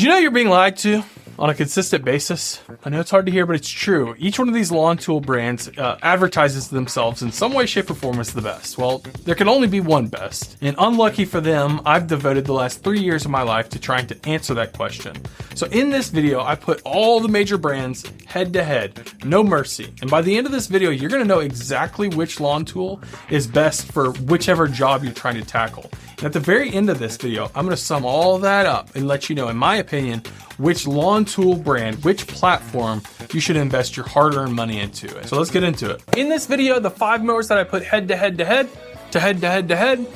Do you know you're being lied to on a consistent basis? I know it's hard to hear, but it's true. Each one of these lawn tool brands advertises themselves in some way, shape, or form as the best. Well, there can only be one best. And unlucky for them, I've devoted the last 3 years of my life to trying to answer that question. So in this video, I put all the major brands head to head, no mercy. And by the end of this video, you're gonna know exactly which lawn tool is best for whichever job you're trying to tackle. And at the very end of this video, I'm gonna sum all that up and let you know, in my opinion, which lawn tool brand, which platform you should invest your hard-earned money into. So let's get into it. In this video, the 5 mowers that I put head to head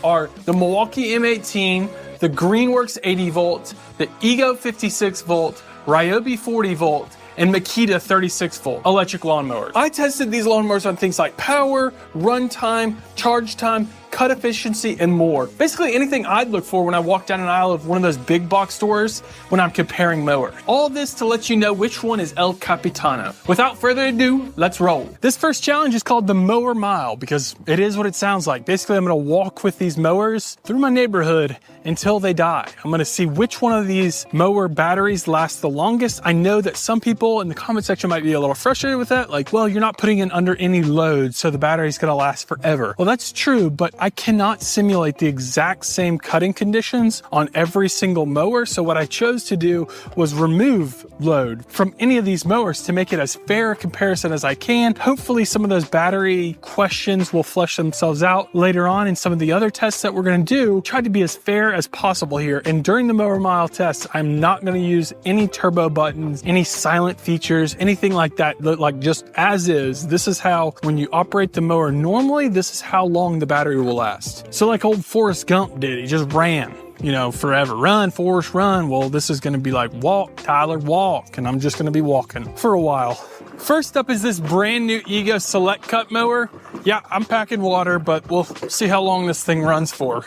are the Milwaukee M18, the Greenworks 80 volt, the Ego 56 volt, Ryobi 40 volt, and Makita 36 volt electric lawnmowers. I tested these lawnmowers on things like power, run time, charge time, cut efficiency, and more. Basically anything I'd look for when I walk down an aisle of one of those big box stores when I'm comparing mowers. All this to let you know which one is El Capitano. Without further ado, let's roll. This first challenge is called the Mower Mile because it is what it sounds like. Basically, I'm gonna walk with these mowers through my neighborhood until they die. I'm gonna see which one of these mower batteries lasts the longest. I know that some people in the comment section might be a little frustrated with that. Like, well, you're not putting it under any load, so the battery's gonna last forever. Well, that's true, but I cannot simulate the exact same cutting conditions on every single mower. So what I chose to do was remove load from any of these mowers to make it as fair a comparison as I can. Hopefully some of those battery questions will flesh themselves out later on in some of the other tests that we're gonna do. Try to be as fair as possible here. And during the Mower Mile test, I'm not gonna use any turbo buttons, any silent features, anything like that. Like just as is, this is how, when you operate the mower normally, this is how long the battery will last. So like old Forrest Gump did, he just ran, you know, forever. Run, Forrest, run. Well, this is gonna be like walk, Tyler, walk. And I'm just gonna be walking for a while. First up is this brand new Ego Select Cut mower. Yeah, I'm packing water, but we'll see how long this thing runs for.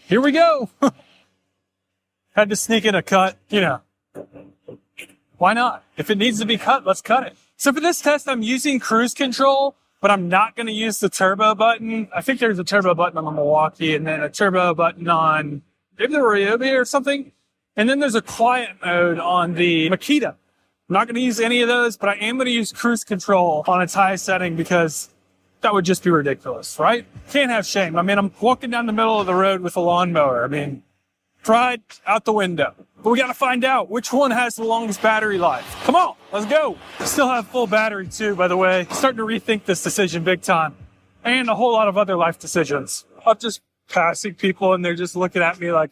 Here we go. Had to sneak in a cut, you know. Why not? If it needs to be cut, let's cut it. So for this test, I'm using cruise control, but I'm not going to use the turbo button. I think there's a turbo button on the Milwaukee and then a turbo button on maybe the Ryobi or something. And then there's a quiet mode on the Makita. I'm not going to use any of those, but I am going to use cruise control on its highest setting because that would just be ridiculous, right? Can't have shame. I mean, I'm walking down the middle of the road with a lawnmower. I mean, pride out the window. But we got to find out which one has the longest battery life. Come on, let's go. Still have full battery too, by the way. Starting to rethink this decision big time. And a whole lot of other life decisions. I'm just passing people and they're just looking at me like,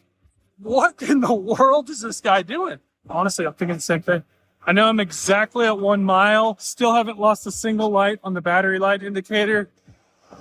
what in the world is this guy doing? Honestly, I'm thinking the same thing. I know I'm exactly at 1 mile. Still haven't lost a single light on the battery light indicator.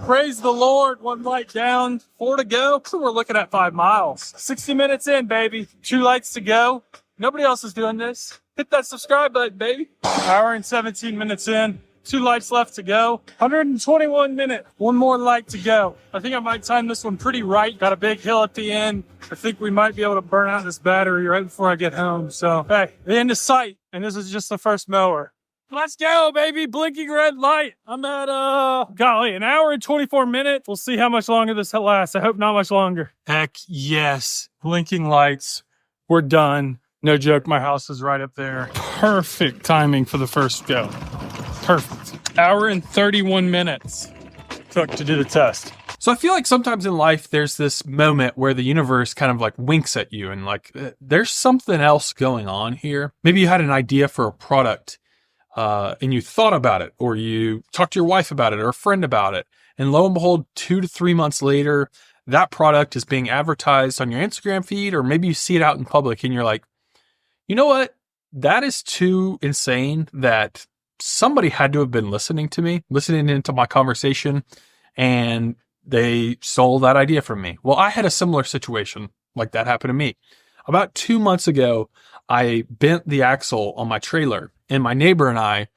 Praise the Lord, 1 light down, 4 to go. So we're looking at 5 miles. 60 minutes in, baby. 2 lights to go. Nobody else is doing this. Hit that subscribe button, baby. Hour and 17 minutes in. 2 lights left to go. 121 minutes. 1 more light to go. I think I might time this one pretty right. Got a big hill at the end. I think we might be able to burn out this battery right before I get home. So, hey, the end is sight. And this is just the first mower. Let's go, baby. Blinking red light. I'm at, golly, 1 hour and 24 minutes. We'll see how much longer this lasts. I hope not much longer. Heck yes. Blinking lights. We're done. No joke. My house is right up there. Perfect timing for the first go. Perfect. 1 hour and 31 minutes took to do the test. So I feel like sometimes in life, there's this moment where the universe kind of like winks at you and like, there's something else going on here. Maybe you had an idea for a product and you thought about it, or you talked to your wife about it or a friend about it. And lo and behold, 2 to 3 months later, that product is being advertised on your Instagram feed, or maybe you see it out in public and you're like, you know what? That is too insane that somebody had to have been listening to me, listening into my conversation, and they stole that idea from me. Well, I had a similar situation like that happen to me. About 2 months ago, I bent the axle on my trailer, and my neighbor and I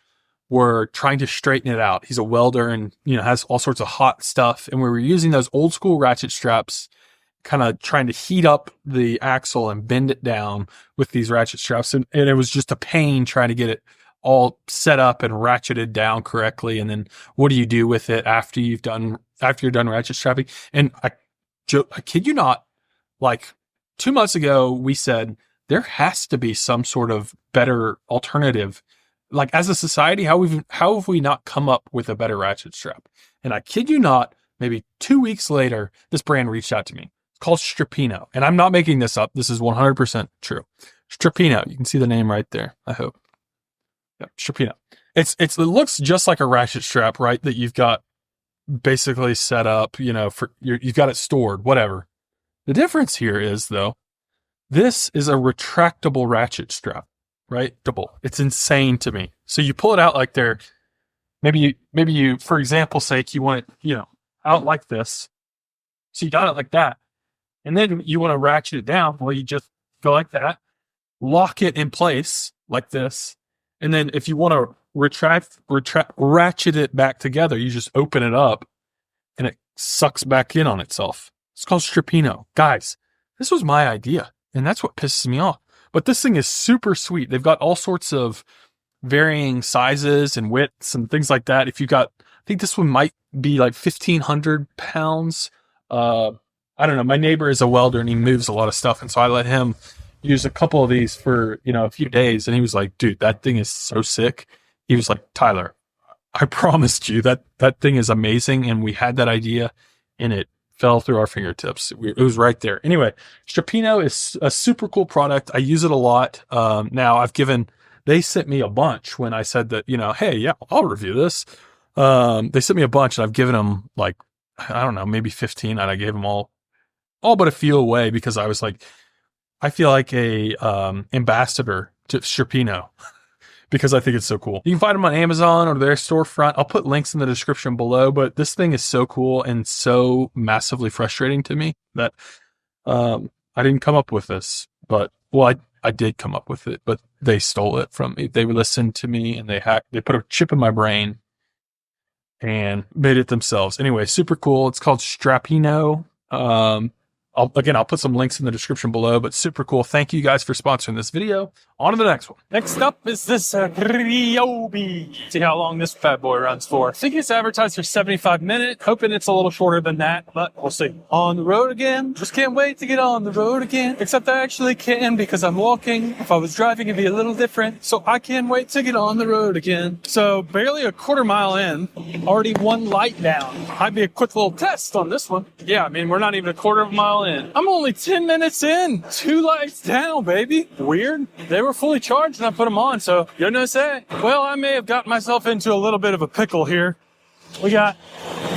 were trying to straighten it out. He's a welder and, you know, has all sorts of hot stuff. And we were using those old school ratchet straps, kind of trying to heat up the axle and bend it down with these ratchet straps. And it was just a pain trying to get it all set up and ratcheted down correctly. And then what do you do with it after you're done ratchet strapping? And I kid you not, like 2 months ago, we said there has to be some sort of better alternative. Like, as a society, how have we not come up with a better ratchet strap? And I kid you not, maybe 2 weeks later, this brand reached out to me. It's called Strapinno. And I'm not making this up. This is 100% true. Strapinno. You can see the name right there, I hope. Yep, Strapinno. It looks just like a ratchet strap, right? That you've got basically set up, you know, you've got it stored, whatever. The difference here is, though, this is a retractable ratchet strap. Right? Double. It's insane to me. So you pull it out like there. Maybe you, for example's sake, you want it, you know, out like this. So you got it like that. And then you want to ratchet it down. Well, you just go like that, lock it in place like this. And then if you want to ratchet it back together, you just open it up and it sucks back in on itself. It's called Strapinno. Guys, this was my idea. And that's what pisses me off. But this thing is super sweet. They've got all sorts of varying sizes and widths and things like that. If you got, I think this one might be like 1,500 pounds. I don't know. My neighbor is a welder and he moves a lot of stuff. And so I let him use a couple of these for, you know, a few days. And he was like, dude, that thing is so sick. He was like, Tyler, I promised you that thing is amazing. And we had that idea and it fell through our fingertips. It was right there. Anyway, Strapinno is a super cool product. I use it a lot. Now they sent me a bunch when I said that, you know, hey, yeah, I'll review this. They sent me a bunch and I've given them like, I don't know, maybe 15, and I gave them all but a few away because I was like, I feel like a ambassador to Strapinno because I think it's so cool. You can find them on Amazon or their storefront. I'll put links in the description below, but this thing is so cool and so massively frustrating to me that I didn't come up with this, but, well, I did come up with it, but they stole it from me. They listened to me and they put a chip in my brain and made it themselves. Anyway, super cool. It's called Strapinno. I'll put some links in the description below, but super cool. Thank you guys for sponsoring this video. On to the next one. Next up is this Ryobi. See how long this bad boy runs for. I think it's advertised for 75 minutes. Hoping it's a little shorter than that, but we'll see. On the road again. Just can't wait to get on the road again. Except I actually can because I'm walking. If I was driving, it'd be a little different. So I can't wait to get on the road again. So barely a quarter mile in, already one light down. Might be a quick little test on this one. Yeah, I mean, we're not even a quarter of a mile in. I'm only 10 minutes in. 2 lights down, baby. Weird. They were fully charged and I put them on, so you know say. Well, I may have gotten myself into a little bit of a pickle here. We got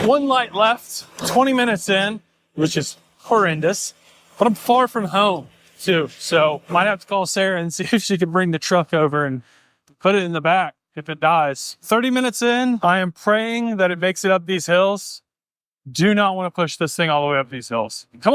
1 light left, 20 minutes in, which is horrendous, but I'm far from home too, so might have to call Sarah and see if she can bring the truck over and put it in the back if it dies. 30 minutes in, I am praying that it makes it up these hills. Do not want to push this thing all the way up these hills. Come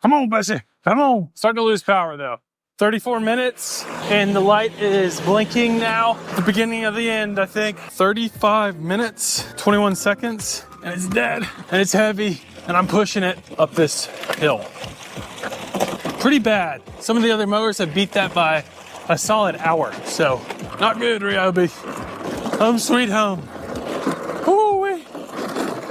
on, Bessie, come on. Starting to lose power though. 34 minutes and the light is blinking now. The beginning of the end, I think. 35 minutes, 21 seconds, and it's dead. And it's heavy, and I'm pushing it up this hill. Pretty bad. Some of the other mowers have beat that by a solid hour. So, not good, Ryobi. Home sweet home. Woo-wee.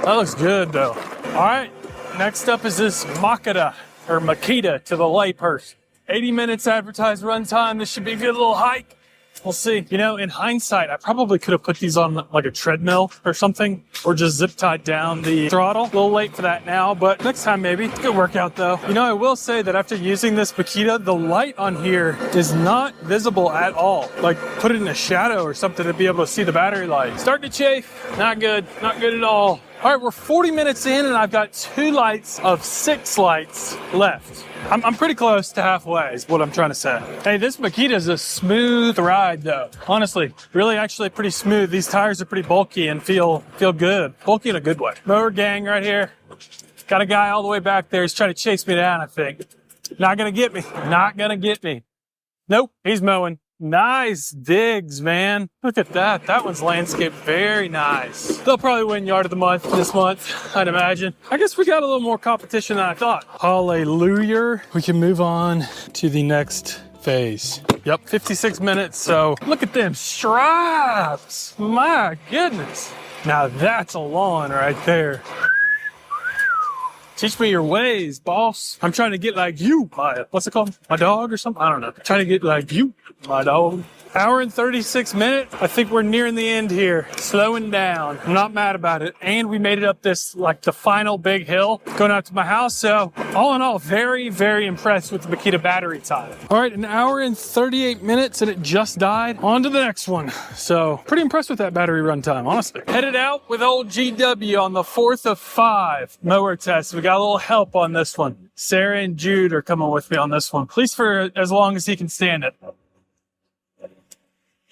That looks good, though. All right, next up is this Makita, or Makita to the layperson. 80 minutes advertised runtime. This should be a good little hike. We'll see. You know, in hindsight, I probably could have put these on like a treadmill or something, or just zip tied down the throttle. A little late for that now, but next time maybe. Good workout though. You know, I will say that after using this Makita, the light on here is not visible at all. Like, put it in a shadow or something to be able to see the battery light. Starting to chafe. Not good. Not good at all. All right, we're 40 minutes in and I've got 2 lights of 6 lights left. I'm pretty close to halfway is what I'm trying to say. Hey, this Makita is a smooth ride though. Honestly, really actually pretty smooth. These tires are pretty bulky and feel good. Bulky in a good way. Mower gang right here. Got a guy all the way back there. He's trying to chase me down, I think. Not gonna get me. Not gonna get me. Nope, he's mowing. Nice digs, man. Look at that. That one's landscaped very nice. They'll probably win Yard of the Month this month, I'd imagine. I guess we got a little more competition than I thought. Hallelujah. We can move on to the next phase. Yep, 56 minutes. So look at them stripes. My goodness. Now that's a lawn right there. Teach me your ways, boss. I'm trying to get like you, what's it called? My dog or something? I don't know. Trying to get like you, my dog. Hour and 36 minutes. I think we're nearing the end here. Slowing down. I'm not mad about it. And we made it up this, like the final big hill going out to my house. So all in all, very, very impressed with the Makita battery time. All right, an hour and 38 minutes and it just died. On to the next one. So pretty impressed with that battery run time, honestly. Headed out with old GW on the 4th of 5 mower test. We got a little help on this one. Sarah and Jude are coming with me on this one. Please for as long as he can stand it.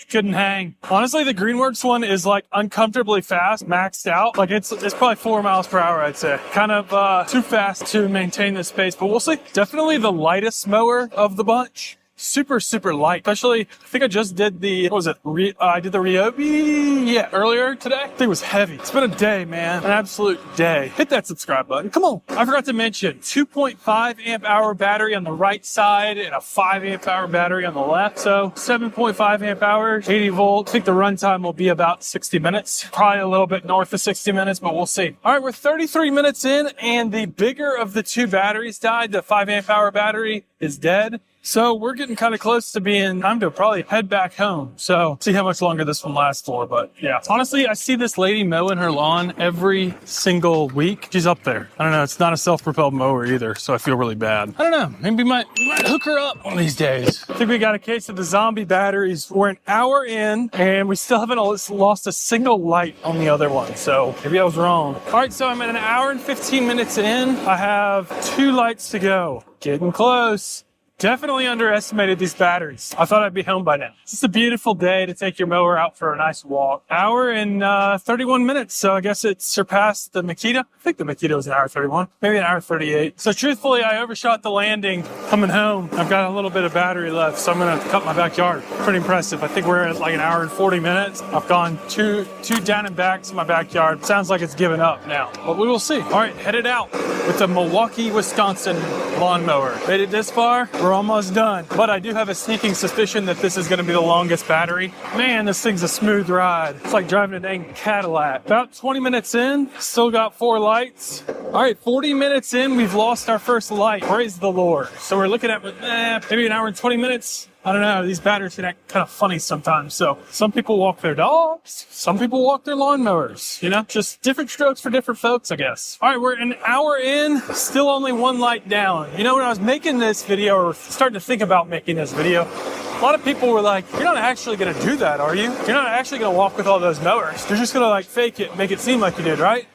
Couldn't hang. Honestly, the Greenworks one is like uncomfortably fast, maxed out. Like it's probably 4 miles per hour, I'd say. Kind of too fast to maintain this pace, but we'll see. Definitely the lightest mower of the bunch. Super, super light. Especially, I think I just did the, what was it? I did the Ryobi, earlier today. I think it was heavy. It's been a day, man. An absolute day. Hit that subscribe button. Come on. I forgot to mention, 2.5 amp hour battery on the right side and a 5 amp hour battery on the left. So 7.5 amp hours, 80 volt. I think the runtime will be about 60 minutes. Probably a little bit north of 60 minutes, but we'll see. All right, we're 33 minutes in and the bigger of the two batteries died. The 5 amp hour battery is dead. So we're getting kind of close to being time to probably head back home. So see how much longer this one lasts for. But yeah, honestly, I see this lady mowing her lawn every single week. She's up there. I don't know. It's not a self-propelled mower either. So I feel really bad. I don't know. Maybe we might hook her up one of these days. I think we got a case of the zombie batteries. We're an hour in and we still haven't lost a single light on the other one. So maybe I was wrong. All right. So I'm at an hour and 15 minutes in. I have 2 lights to go. Getting close. Definitely underestimated these batteries. I thought I'd be home by now. It's just a beautiful day to take your mower out for a nice walk. Hour and 31 minutes, so I guess it surpassed the Makita. I think the Makita was an hour 31, maybe an hour 38. So truthfully, I overshot the landing coming home. I've got a little bit of battery left, so I'm gonna cut my backyard. Pretty impressive. I think we're at like an hour and 40 minutes. I've gone two down and backs in my backyard. Sounds like it's given up now, but we will see. All right, headed out with the Milwaukee, Wisconsin lawnmower. Made it this far. We're almost done, but I do have a sneaking suspicion that this is going to be the longest battery. Man, this thing's a smooth ride. It's like driving a dang Cadillac. About 20 minutes in, still got 4 lights. All right, 40 minutes in, we've lost our first light. Praise the Lord. So we're looking at maybe an hour and 20 minutes. I don't know, these batteries can act kind of funny sometimes. So some people walk their dogs, some people walk their lawnmowers, you know, just different strokes for different folks, I guess. All right, we're an hour in, still only 1 light down. You know, when I was making this video or starting to think about making this video, a lot of people were like, you're not actually going to do that, are you? You're not actually going to walk with all those mowers. You're just going to like fake it, make it seem like you did, right?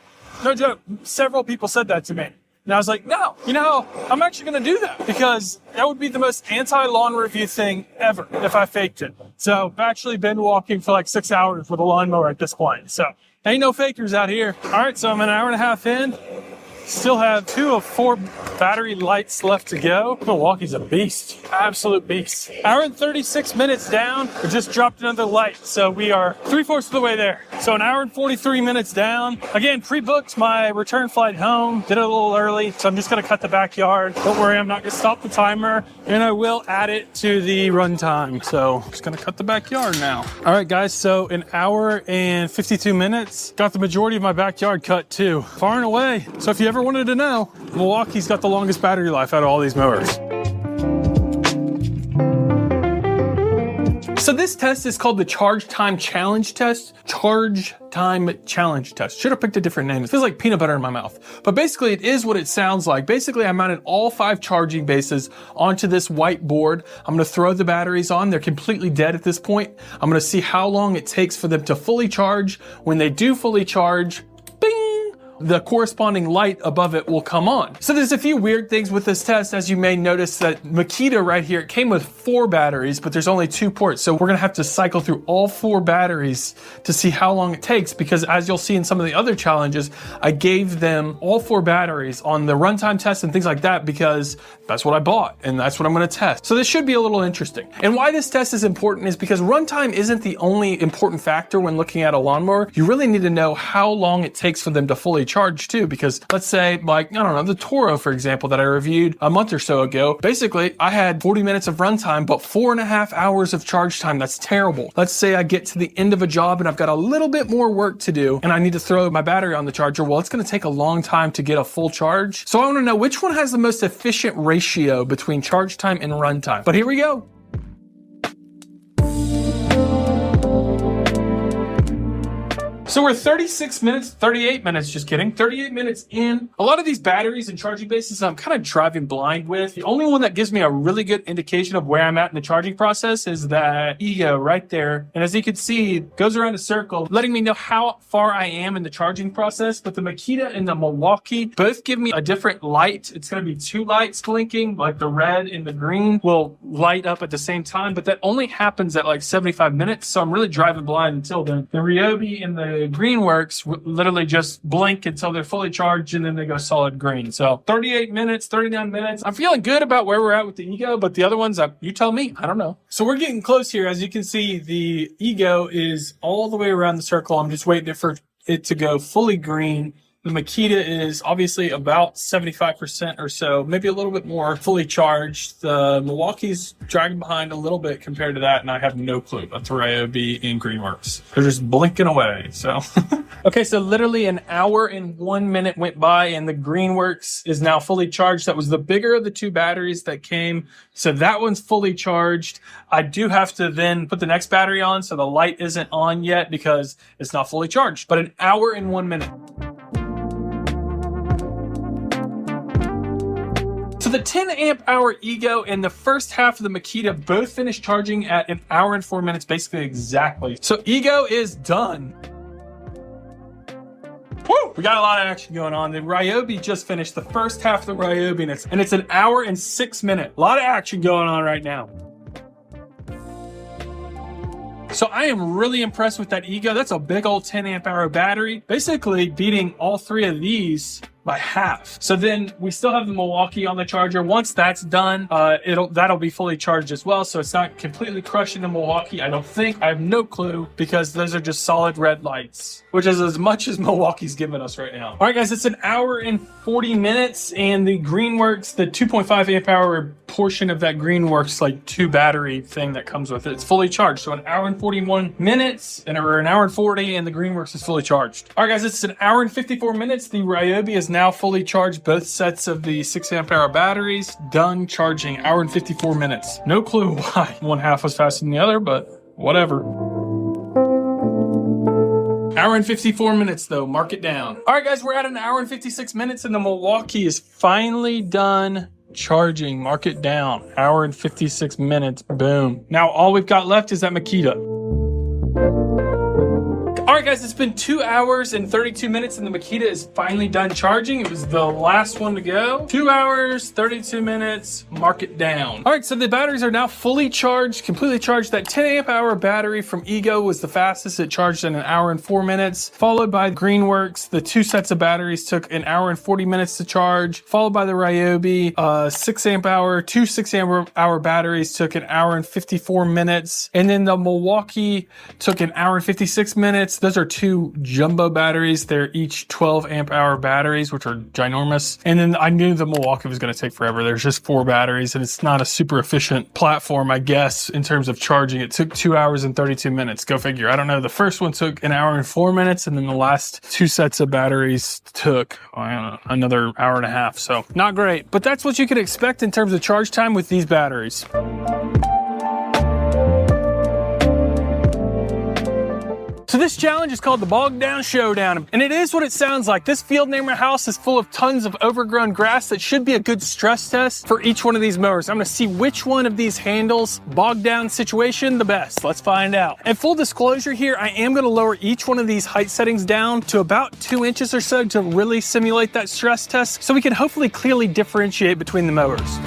No joke. Several people said that to me. And I was like, no, you know, I'm actually going to do that because that would be the most anti-lawn review thing ever if I faked it. So I've actually been walking for like 6 hours with a lawnmower at this point. So ain't no fakers out here. All right, so I'm an hour and a half in. Still have 2 of 4 battery lights left to go. Milwaukee's a beast, absolute beast. Hour and 36 minutes down. We just dropped another light, so we are 3/4 of the way there. So an hour and 43 minutes down. Again, pre-booked my return flight home. Did it a little early, so I'm just gonna cut the backyard. Don't worry, I'm not gonna stop the timer, and I will add it to the runtime. So just gonna cut the backyard now. All right, guys. So an hour and 52 minutes. Got the majority of my backyard cut too, far and away. So if you ever wanted to know, Milwaukee's got the longest battery life out of all these mowers. So this test is called the Charge Time Challenge Test. Charge Time Challenge Test. Should have picked a different name. It feels like peanut butter in my mouth. But basically it is what it sounds like. Basically I mounted all 5 charging bases onto this white board. I'm gonna throw the batteries on. They're completely dead at this point. I'm gonna see how long it takes for them to fully charge. When they do fully charge, bing! The corresponding light above it will come on. So there's a few weird things with this test. As you may notice that Makita right here, it came with 4 batteries, but there's only 2 ports. So we're gonna have to cycle through all 4 batteries to see how long it takes, because as you'll see in some of the other challenges, I gave them all 4 batteries on the runtime test and things like that, because that's what I bought and that's what I'm gonna test. So this should be a little interesting. And why this test is important is because runtime isn't the only important factor when looking at a lawnmower. You really need to know how long it takes for them to fully fully charged too, because let's say like, I don't know, the Toro, for example, that I reviewed a month or so ago, basically I had 40 minutes of runtime, but 4.5 hours of charge time. That's terrible. Let's say I get to the end of a job and I've got a little bit more work to do and I need to throw my battery on the charger. Well, it's going to take a long time to get a full charge. So I want to know which one has the most efficient ratio between charge time and runtime. But here we go. So we're 38 minutes, just kidding, 38 minutes in. A lot of these batteries and charging bases I'm kind of driving blind with. The only one that gives me a really good indication of where I'm at in the charging process is that Ego right there. And as you can see, it goes around a circle, letting me know how far I am in the charging process. But the Makita and the Milwaukee both give me a different light. It's going to be 2 lights blinking, like the red and the green will light up at the same time. But that only happens at like 75 minutes. So I'm really driving blind until then. The Ryobi and the Greenworks literally just blink until they're fully charged and then they go solid green. So 38 minutes, 39 minutes. I'm feeling good about where we're at with the Ego, but the other ones, you tell me. I don't know. So we're getting close here. As you can see, the Ego is all the way around the circle. I'm just waiting for it to go fully green. The Makita is obviously about 75% or so, maybe a little bit more fully charged. The Milwaukee's dragging behind a little bit compared to that, and I have no clue about the Ryobi and Greenworks. They're just blinking away, so. Okay, so literally an hour and 1 minute went by, and the Greenworks is now fully charged. That was the bigger of the 2 batteries that came, so that one's fully charged. I do have to then put the next battery on, so the light isn't on yet because it's not fully charged, but an hour and 1 minute. So the 10 amp hour Ego and the first half of the Makita both finished charging at an hour and 4 minutes, basically exactly. So Ego is done. Woo! We got a lot of action going on. The Ryobi just finished the first half of the Ryobi and it's an hour and 6 minutes. A lot of action going on right now. So I am really impressed with that Ego. That's a big old 10 amp hour battery, basically beating all 3 of these by half. So then we still have the Milwaukee on the charger. Once that's done, that'll be fully charged as well. So it's not completely crushing the Milwaukee, I don't think. I have no clue because those are just solid red lights, which is as much as Milwaukee's giving us right now. All right, guys, it's an hour and 40 minutes and the Greenworks, the 2.5 amp hour portion of that Greenworks like 2 battery thing that comes with it, it's fully charged. So an hour and 41 minutes or an hour and 40 and the Greenworks is fully charged. All right, guys, it's an hour and 54 minutes. The Ryobi is now fully charged. Both sets of the 6 amp hour batteries done charging, hour and 54 minutes. No clue why one half was faster than the other, but whatever. Hour and 54 minutes though, mark it down. All right, guys, we're at an hour and 56 minutes and the Milwaukee is finally done charging. Mark it down. Hour and 56 minutes. Boom. Now all we've got left is that Makita. All right, guys, it's been 2 hours and 32 minutes and the Makita is finally done charging. It was the last one to go. 2 hours, 32 minutes, mark it down. All right, so the batteries are now fully charged, completely charged. That 10 amp hour battery from Ego was the fastest. It charged in an hour and 4 minutes, followed by Greenworks. The 2 sets of batteries took an hour and 40 minutes to charge, followed by the Ryobi, 6 amp hour, 2 6 amp hour batteries took an hour and 54 minutes. And then the Milwaukee took an hour and 56 minutes. Those are 2 jumbo batteries. They're each 12 amp hour batteries, which are ginormous. And then I knew the Milwaukee was going to take forever. There's just 4 batteries and it's not a super efficient platform, I guess, in terms of charging. It took 2 hours and 32 minutes. Go figure. I don't know. The first one took an hour and 4 minutes and then the last 2 sets of batteries took, I don't know, another hour and a half. So not great, but that's what you could expect in terms of charge time with these batteries. So this challenge is called the Bogged Down Showdown, and it is what it sounds like. This field near my house is full of tons of overgrown grass that should be a good stress test for each one of these mowers. I'm gonna see which one of these handles bogged down situation the best. Let's find out. And full disclosure here, I am gonna lower each one of these height settings down to about 2 inches or so to really simulate that stress test so we can hopefully clearly differentiate between the mowers.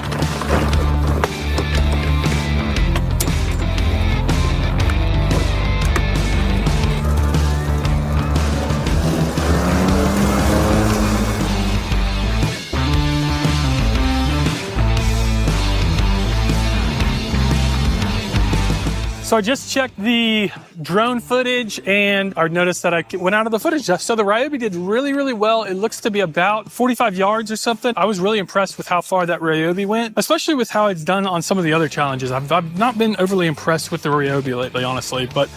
So I just checked the drone footage and I noticed that I went out of the footage. So the Ryobi did really, really well. It looks to be about 45 yards or something. I was really impressed with how far that Ryobi went, especially with how it's done on some of the other challenges. I've not been overly impressed with the Ryobi lately, honestly, but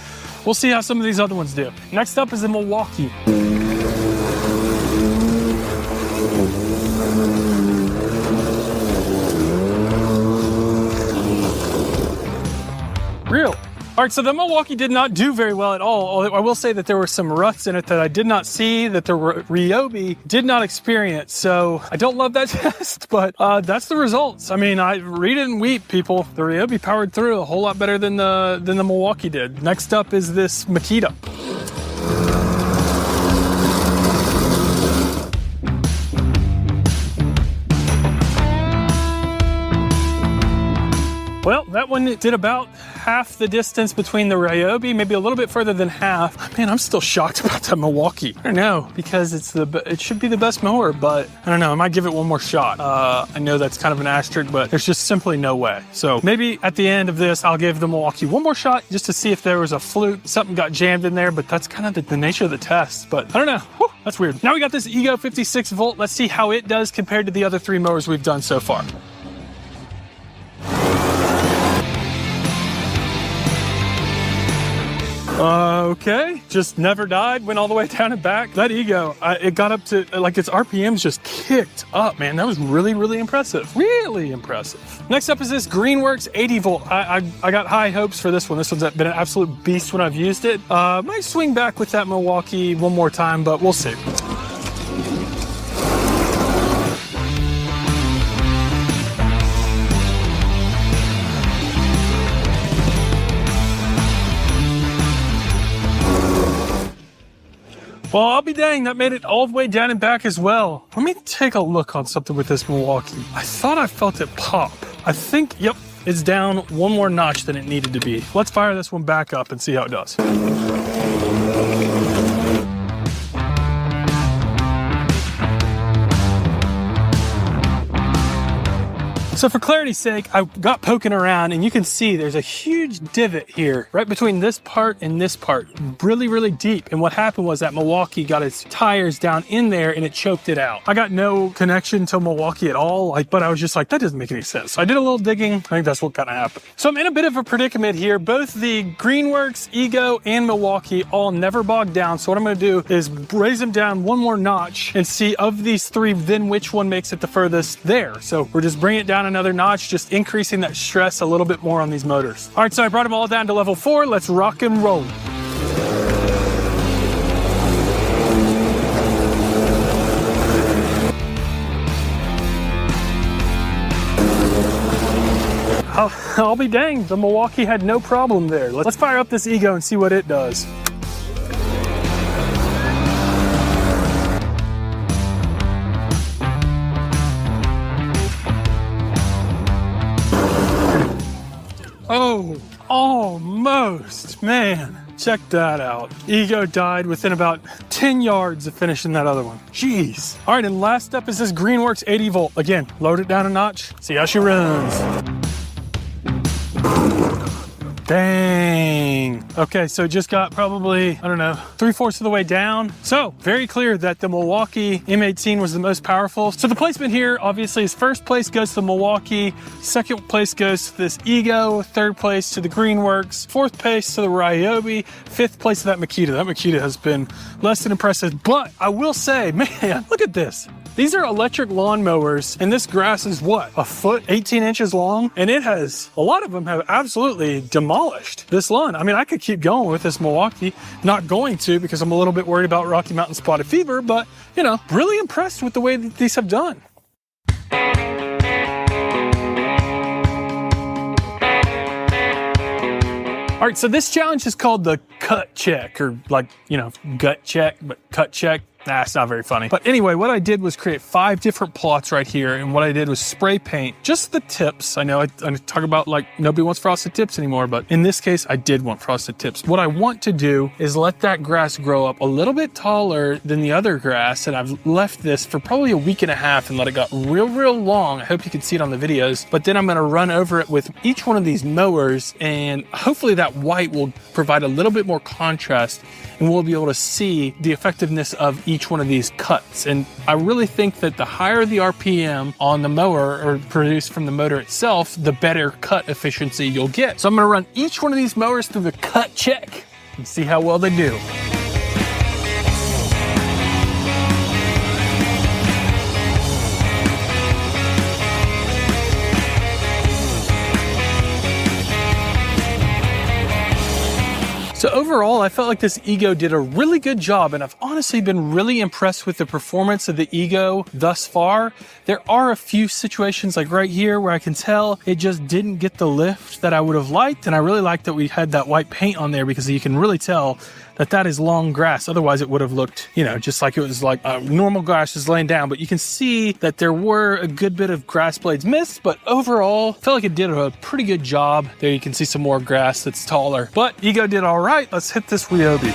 we'll see how some of these other ones do. Next up is the Milwaukee. Real. All right, so the Milwaukee did not do very well at all. Although I will say that there were some ruts in it that I did not see, that the Ryobi did not experience. So I don't love that test, but that's the results. I mean, I read it and weep, people. The Ryobi powered through a whole lot better than the Milwaukee did. Next up is this Makita. Well, that one did about half the distance between the Ryobi, maybe a little bit further than half. Man, I'm still shocked about that Milwaukee. I don't know, because it should be the best mower, but I don't know, I might give it one more shot. I know that's kind of an asterisk, but there's just simply no way. So maybe at the end of this, I'll give the Milwaukee one more shot just to see if there was a fluke, something got jammed in there, but that's kind of the nature of the test. But I don't know, whew, that's weird. Now we got this Ego 56 volt. Let's see how it does compared to the other 3 mowers we've done so far. Okay, just never died, went all the way down and back. That Ego, it got up to, like, its RPMs just kicked up, man. That was really, really impressive. Really impressive. Next up is this Greenworks 80 volt. I got high hopes for this one. This one's been an absolute beast when I've used it. Might swing back with that Milwaukee one more time, but we'll see. Well, I'll be dang, that made it all the way down and back as well. Let me take a look on something with this Milwaukee. I thought I felt it pop. I think, yep, it's down one more notch than it needed to be. Let's fire this one back up and see how it does. So for clarity's sake, I got poking around and you can see there's a huge divot here right between this part and this part, really, really deep. And what happened was that Milwaukee got its tires down in there and it choked it out. I got no connection to Milwaukee at all, but I was just like, that doesn't make any sense. So I did a little digging. I think that's what kind of happened. So I'm in a bit of a predicament here. Both the Greenworks, Ego, and Milwaukee all never bogged down. So what I'm gonna do is raise them down one more notch and see of these 3, then which one makes it the furthest there. So we're just bringing it down another notch, just increasing that stress a little bit more on these motors. All right, so I brought them all down to level 4. Let's rock and roll. I'll be danged, the Milwaukee had no problem there. Let's fire up this Ego and see what it does. Oh, almost, man. Check that out. Ego died within about 10 yards of finishing that other one. Jeez. All right, and last up is this Greenworks 80 volt. Again, load it down a notch, see how she runs. Dang. Okay, so just got probably, I don't know, 3/4 of the way down. So very clear that the Milwaukee M18 was the most powerful. So the placement here, obviously, is first place goes to the Milwaukee, second place goes to this Ego, third place to the Greenworks, fourth place to the Ryobi, fifth place to that Makita. That Makita has been less than impressive, but I will say, man, look at this. These are electric lawn mowers, and this grass is what, a foot, 18 inches long? And it has, a lot of them have absolutely demolished this lawn. I mean, I could keep going with this Milwaukee, not going to because I'm a little bit worried about Rocky Mountain spotted fever, but, you know, really impressed with the way that these have done. All right, so this challenge is called the cut check, or like, you know, gut check, but cut check. Nah, it's not very funny. But anyway, what I did was create 5 different plots right here. And what I did was spray paint just the tips. I know I talk about like nobody wants frosted tips anymore, but in this case, I did want frosted tips. What I want to do is let that grass grow up a little bit taller than the other grass. And I've left this for probably a week and a half and let it get real long. I hope you can see it on the videos. But then I'm going to run over it with each one of these mowers, and hopefully that white will provide a little bit more contrast, and we'll be able to see the effectiveness of each one of these cuts. And I really think that the higher the RPM on the mower or produced from the motor itself, the better cut efficiency you'll get. So I'm going to run each one of these mowers through the cut check and see how well they do. So overall, I felt like this Ego did a really good job, and I've honestly been really impressed with the performance of the Ego thus far. There are a few situations like right here where I can tell it just didn't get the lift that I would have liked, and I really like that we had that white paint on there because you can really tell that is long grass. Otherwise it would have looked, you know, just like it was like normal grass just laying down. But you can see that there were a good bit of grass blades missed, but overall felt like it did a pretty good job. There you can see some more grass that's taller, but Ego did all right. Let's hit this Ryobi.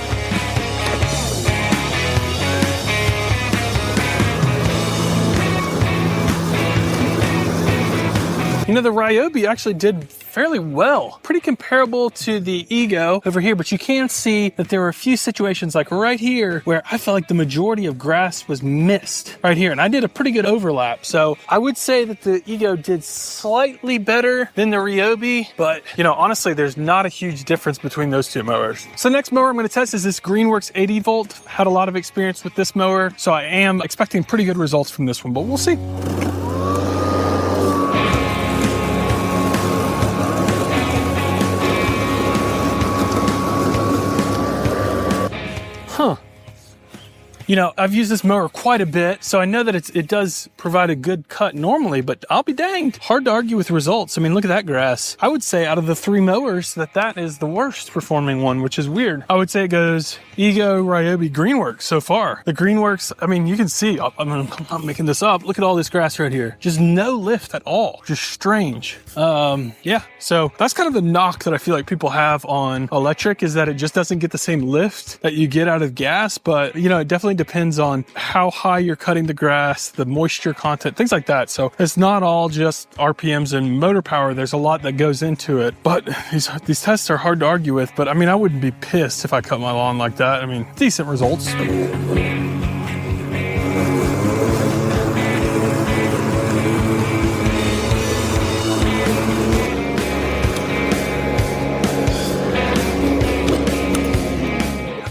You know, the Ryobi actually did fairly well. Pretty comparable to the Ego over here, but you can see that there were a few situations like right here where I felt like the majority of grass was missed right here, and I did a pretty good overlap. So I would say that the Ego did slightly better than the Ryobi, but you know, honestly, there's not a huge difference between those two mowers. So next mower I'm going to test is this Greenworks 80 volt. Had a lot of experience with this mower, so I am expecting pretty good results from this one, but we'll see. Huh. You know, I've used this mower quite a bit, so I know that it does provide a good cut normally, but I'll be danged. Hard to argue with results. I mean, look at that grass. I would say out of the 3 mowers that is the worst performing one, which is weird. I would say it goes Ego, Ryobi, Greenworks so far. The Greenworks, I mean, you can see, I'm not making this up. Look at all this grass right here. Just no lift at all. Just strange. Yeah, so that's kind of the knock that I feel like people have on electric, is that it just doesn't get the same lift that you get out of gas, but you know, it definitely depends on how high you're cutting the grass, the moisture content, things like that. So it's not all just RPMs and motor power. There's a lot that goes into it, but these tests are hard to argue with. But I mean, I wouldn't be pissed if I cut my lawn like that. I mean, decent results.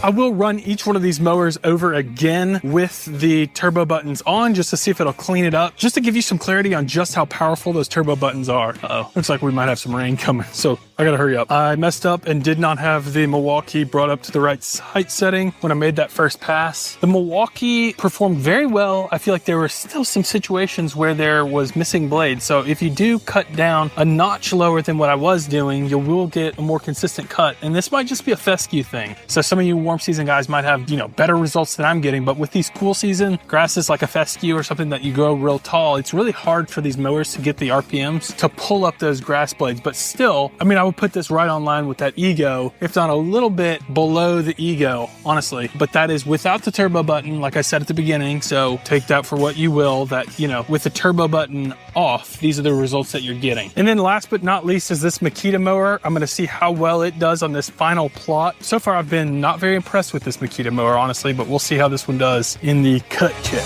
I will run each one of these mowers over again with the turbo buttons on just to see if it'll clean it up, just to give you some clarity on just how powerful those turbo buttons are. Uh-oh, looks like we might have some rain coming, so I gotta hurry up. I messed up and did not have the Milwaukee brought up to the right height setting when I made that first pass. The Milwaukee performed very well. I feel like there were still some situations where there was missing blades. So if you do cut down a notch lower than what I was doing, you will get a more consistent cut. And this might just be a fescue thing. So some of you warm season guys might have, you know, better results than I'm getting, but with these cool season grasses like a fescue or something that you grow real tall, it's really hard for these mowers to get the RPMs to pull up those grass blades. But still, I mean, I would put this right on line with that Ego, if not a little bit below the Ego, honestly. But that is without the turbo button, like I said at the beginning. So take that for what you will, that, you know, with the turbo button off, these are the results that you're getting. And then last but not least is this Makita mower. I'm going to see how well it does on this final plot. So far, I've been not very impressed with this Makita mower, honestly, but we'll see how this one does in the cut check.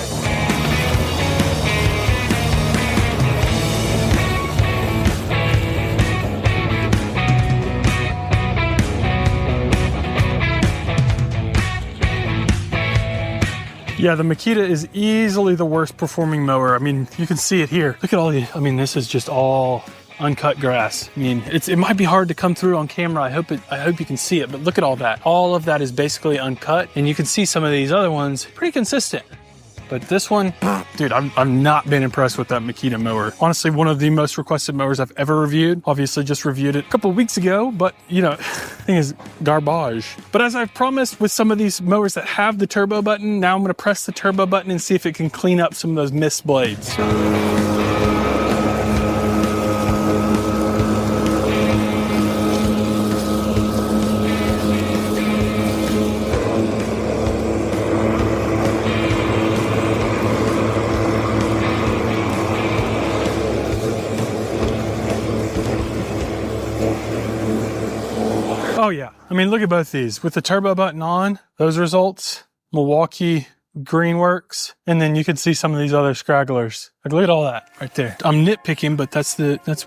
Yeah, the Makita is easily the worst performing mower. I mean, you can see it here. Look at all the, I mean, this is just all uncut grass. I mean, it might be hard to come through on camera. I hope you can see it, but look at all that. All of that is basically uncut, and you can see some of these other ones pretty consistent. But this one, dude, I'm not been impressed with that Makita mower. Honestly, one of the most requested mowers I've ever reviewed. Obviously just reviewed it a couple of weeks ago, but you know, thing is garbage. But as I've promised with some of these mowers that have the turbo button, now I'm gonna press the turbo button and see if it can clean up some of those missed blades. Oh yeah, I mean, look at both these. With the turbo button on, those results, Milwaukee, Greenworks, and then you can see some of these other scragglers. Like, look at all that right there. I'm nitpicking, but that's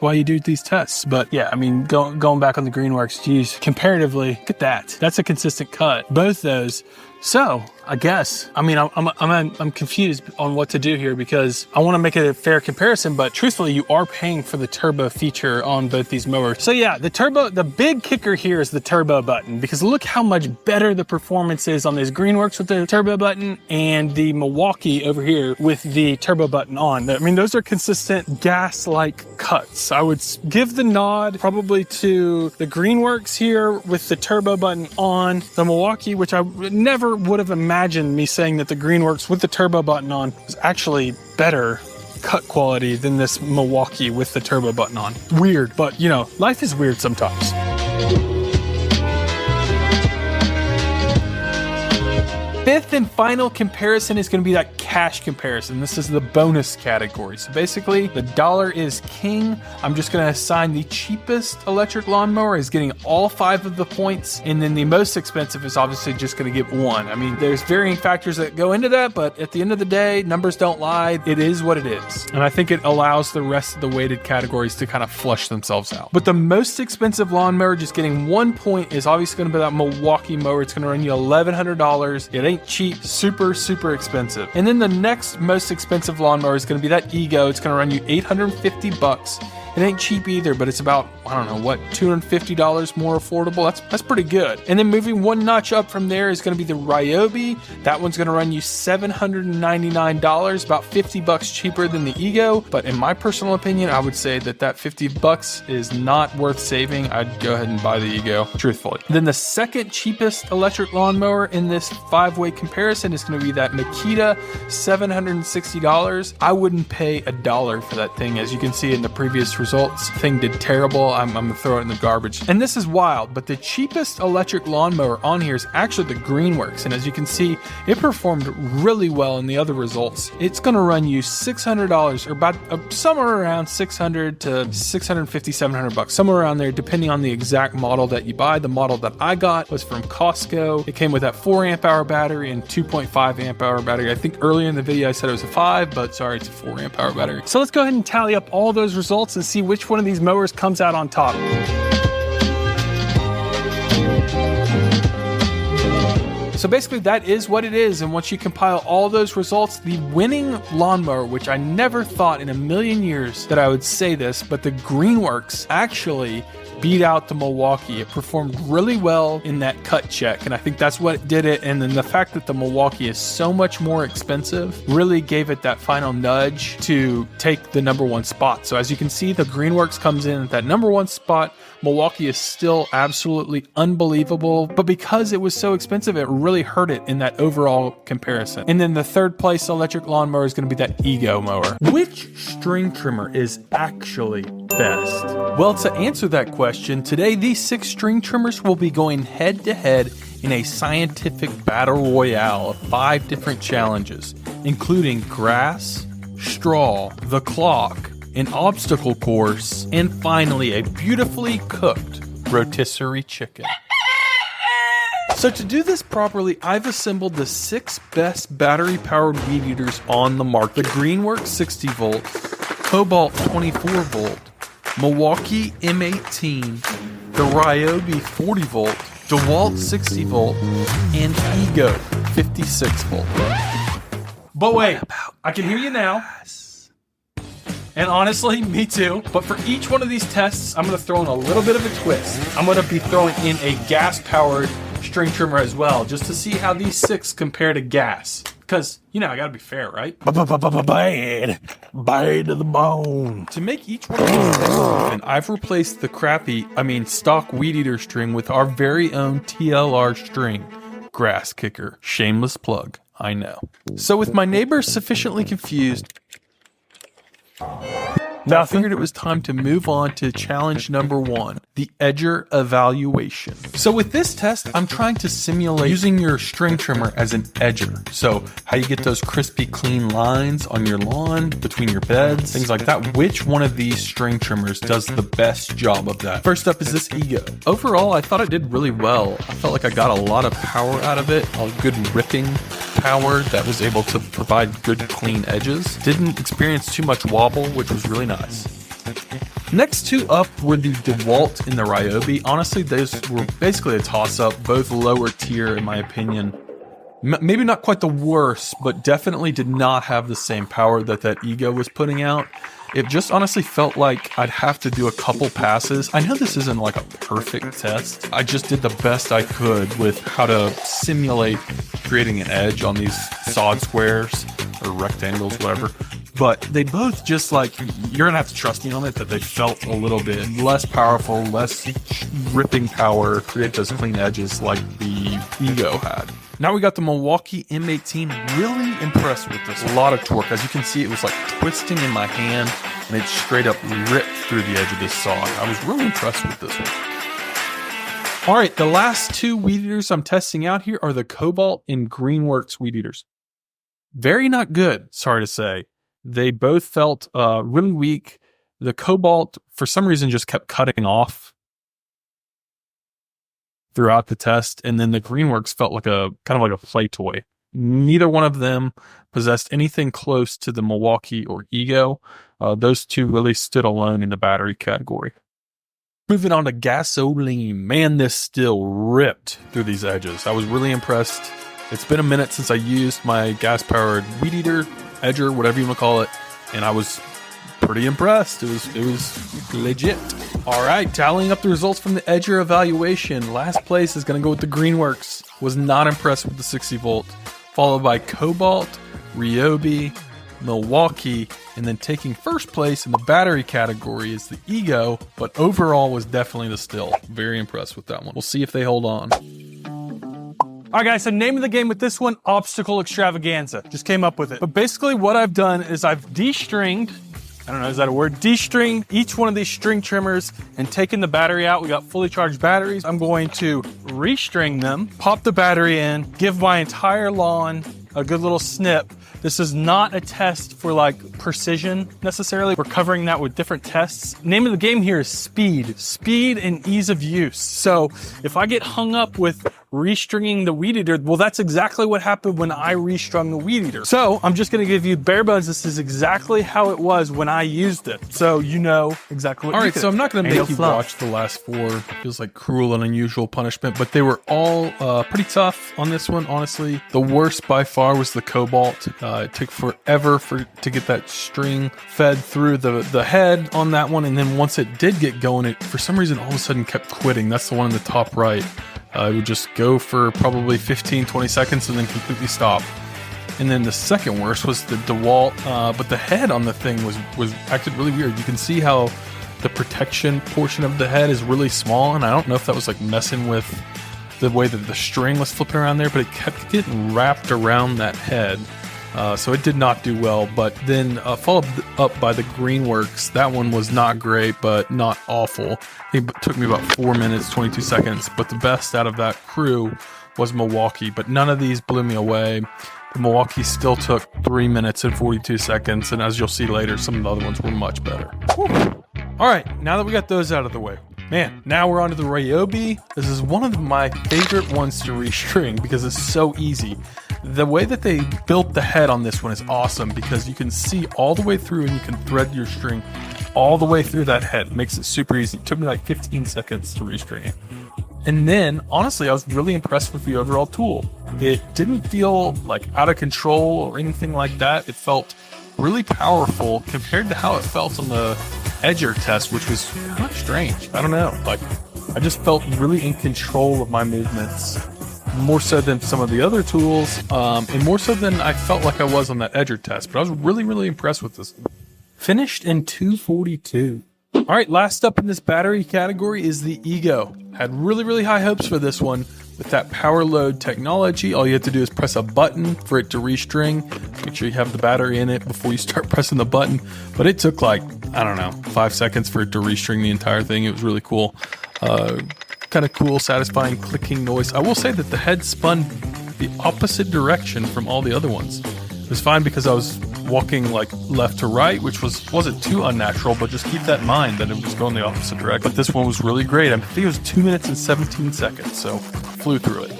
why you do these tests. But yeah, I mean, going back on the Greenworks, geez, comparatively, look at that. That's a consistent cut. Both those. So I guess, I mean, I'm confused on what to do here because I want to make it a fair comparison, but truthfully, you are paying for the turbo feature on both these mowers. So yeah, the big kicker here is the turbo button, because look how much better the performance is on these Greenworks with the turbo button and the Milwaukee over here with the turbo button on. I mean, those are consistent gas-like cuts. I would give the nod probably to the Greenworks here with the turbo button on, the Milwaukee, which I never would have imagined me saying that the Greenworks with the turbo button on was actually better cut quality than this Milwaukee with the turbo button on. Weird, but you know, life is weird sometimes. Fifth and final comparison is going to be that cash comparison. This is the bonus category. So basically, the dollar is king. I'm just going to assign the cheapest electric lawnmower is getting all 5 of the points, and then the most expensive is obviously just going to get 1. I mean, there's varying factors that go into that, but at the end of the day, numbers don't lie. It is what it is. And I think it allows the rest of the weighted categories to kind of flush themselves out. But the most expensive lawnmower just getting 1 point is obviously going to be that Milwaukee mower. It's going to run you $1,100. It ain't cheap, super expensive. And then the next most expensive lawnmower is going to be that Ego. It's going to run you $850. It ain't cheap either, but it's about, I don't know, what, $250 more affordable? That's pretty good. And then moving one notch up from there is going to be the Ryobi. That one's going to run you $799, about $50 cheaper than the Ego. But in my personal opinion, I would say that $50 is not worth saving. I'd go ahead and buy the Ego, truthfully. Then the second cheapest electric lawnmower in this 5-way comparison is going to be that Makita, $760. I wouldn't pay $1 for that thing. As you can see in the previous results, thing did terrible. I'm gonna throw it in the garbage. And this is wild, but the cheapest electric lawnmower on here is actually the Greenworks. And as you can see, it performed really well in the other results. It's gonna run you $600, or about somewhere around $600 to $650, $700, somewhere around there, depending on the exact model that you buy. The model that I got was from Costco. It came with that 4 amp hour battery and 2.5 amp hour battery. I think earlier in the video I said it was a 5, but sorry, it's a 4 amp hour battery. So let's go ahead and tally up all those results and see which one of these mowers comes out on top. So basically that is what it is, and once you compile all those results, the winning lawnmower, which I never thought in a million years that I would say this, but the Greenworks actually beat out the Milwaukee. It performed really well in that cut check, and I think that's what did it. And then the fact that the Milwaukee is so much more expensive really gave it that final nudge to take the #1 spot. So as you can see, the Greenworks comes in at that #1 spot. Milwaukee is still absolutely unbelievable, but because it was so expensive, it really hurt it in that overall comparison. And then the third place electric lawnmower is going to be that Ego mower. Which string trimmer is actually best? Well, to answer that question, today these 6 string trimmers will be going head to head in a scientific battle royale of 5 different challenges, including grass, straw, the clock, an obstacle course, and finally a beautifully cooked rotisserie chicken. So to do this properly, I've assembled the 6 best battery-powered weed eaters on the market. The Greenworks 60 volt, Cobalt 24 volt, Milwaukee M18, the Ryobi 40 volt, DeWalt 60 volt, and Ego 56 volt. But wait, I can hear you now. And honestly, me too. But for each one of these tests, I'm going to throw in a little bit of a twist. I'm going to be throwing in a gas-powered string trimmer as well, just to see how these 6 compare to gas. because, you know, I gotta be fair, right? Bad to the bone. To make each one of these even, I've replaced the crappy, stock weed eater string with our very own TLR string. Grass kicker. Shameless plug, I know. So with my neighbors sufficiently confused, I figured it was time to move on to challenge number 1, the edger evaluation. So with this test, I'm trying to simulate using your string trimmer as an edger. So how you get those crispy, clean lines on your lawn, between your beds, things like that. Which one of these string trimmers does the best job of that? First up is this Ego. Overall, I thought it did really well. I felt like I got a lot of power out of it, a good ripping power that was able to provide good, clean edges. Didn't experience too much wobble, which was really nice. Next two up were the DeWalt and the Ryobi. Honestly, those were basically a toss-up, both lower tier in my opinion. Maybe not quite the worst, but definitely did not have the same power that Ego was putting out. It just honestly felt like I'd have to do a couple passes. I know this isn't like a perfect test. I just did the best I could with how to simulate creating an edge on these sod squares or rectangles, whatever. But they both just like, you're gonna have to trust me on it, that they felt a little bit less powerful, less ripping power, create those clean edges like the Ego had. Now we got the Milwaukee M18. Really impressed with this. A lot of torque. As you can see, it was like twisting in my hand and it straight up ripped through the edge of this saw. I was really impressed with this one. All right, the last two weed eaters I'm testing out here are the Cobalt and Greenworks weed eaters. Very not good, sorry to say. They both felt really weak. The Cobalt, for some reason, just kept cutting off throughout the test, and then the Greenworks felt like a kind of like a play toy. Neither one of them possessed anything close to the Milwaukee or Ego. Those two really stood alone in the battery category. Moving on to gasoline. Man, this still ripped through these edges. I was really impressed. It's been a minute since I used my gas-powered weed eater, edger, whatever you want to call it, and I was pretty impressed. It was legit. All right, tallying up the results from the edger evaluation. Last place is going to go with the Greenworks. Was not impressed with the 60 volt. Followed by Cobalt, Ryobi, Milwaukee, and then taking first place in the battery category is the Ego, but overall was definitely the Still. Very impressed with that one. We'll see if they hold on. All right, guys, so name of the game with this one, Obstacle Extravaganza. Just came up with it. But basically what I've done is I've de-stringed, I don't know, is that a word? De-stringed each one of these string trimmers and taken the battery out. We got fully charged batteries. I'm going to restring them, pop the battery in, give my entire lawn a good little snip. This is not a test for like precision necessarily. We're covering that with different tests. Name of the game here is speed. Speed and ease of use. So if I get hung up with restringing the weed eater, well, that's exactly what happened when I restrung the weed eater. So I'm just gonna give you bare bones. This is exactly how it was when I used it. So you know exactly what. All right, so I'm not gonna make you watch the last four. It feels like cruel and unusual punishment, but they were all pretty tough on this one, honestly. The worst by far was the Cobalt. It took forever to get that string fed through the head on that one, and then once it did get going, it for some reason all of a sudden kept quitting. That's the one in the top right. It would just go for probably 15-20 seconds and then completely stop. And then the second worst was the DeWalt, but the head on the thing was acted really weird. You can see how the protection portion of the head is really small, and I don't know if that was like messing with the way that the string was flipping around there, but it kept getting wrapped around that head. So it did not do well, but then followed up by the Greenworks. That one was not great, but not awful. It took me about 4 minutes, 22 seconds, but the best out of that crew was Milwaukee, but none of these blew me away. The Milwaukee still took 3 minutes and 42 seconds, and as you'll see later, some of the other ones were much better. Whew. All right, now that we got those out of the way, man, now we're on to the Ryobi. This is one of my favorite ones to restring because it's so easy. The way that they built the head on this one is awesome because you can see all the way through and you can thread your string all the way through that head. It makes it super easy. It took me like 15 seconds to restring it. And then, honestly, I was really impressed with the overall tool. It didn't feel like out of control or anything like that. It felt really powerful compared to how it felt on the edger test, which was kind of strange. I don't know. Like, I just felt really in control of my movements more so than some of the other tools, and more so than I felt like I was on that edger test. But I was really, really impressed with this. Finished in 242. All right, last up in this battery category is the Ego. Had really, really high hopes for this one. With that power load technology, all you have to do is press a button for it to restring. Make sure you have the battery in it before you start pressing the button. But it took like, I don't know, 5 seconds for it to restring the entire thing. It was really cool. Kind of cool, satisfying clicking noise. I will say that the head spun the opposite direction from all the other ones. It was fine because I was walking like left to right, which wasn't too unnatural, but just keep that in mind that it was going the opposite direction. But this one was really great. I think it was 2 minutes and 17 seconds, so flew through it.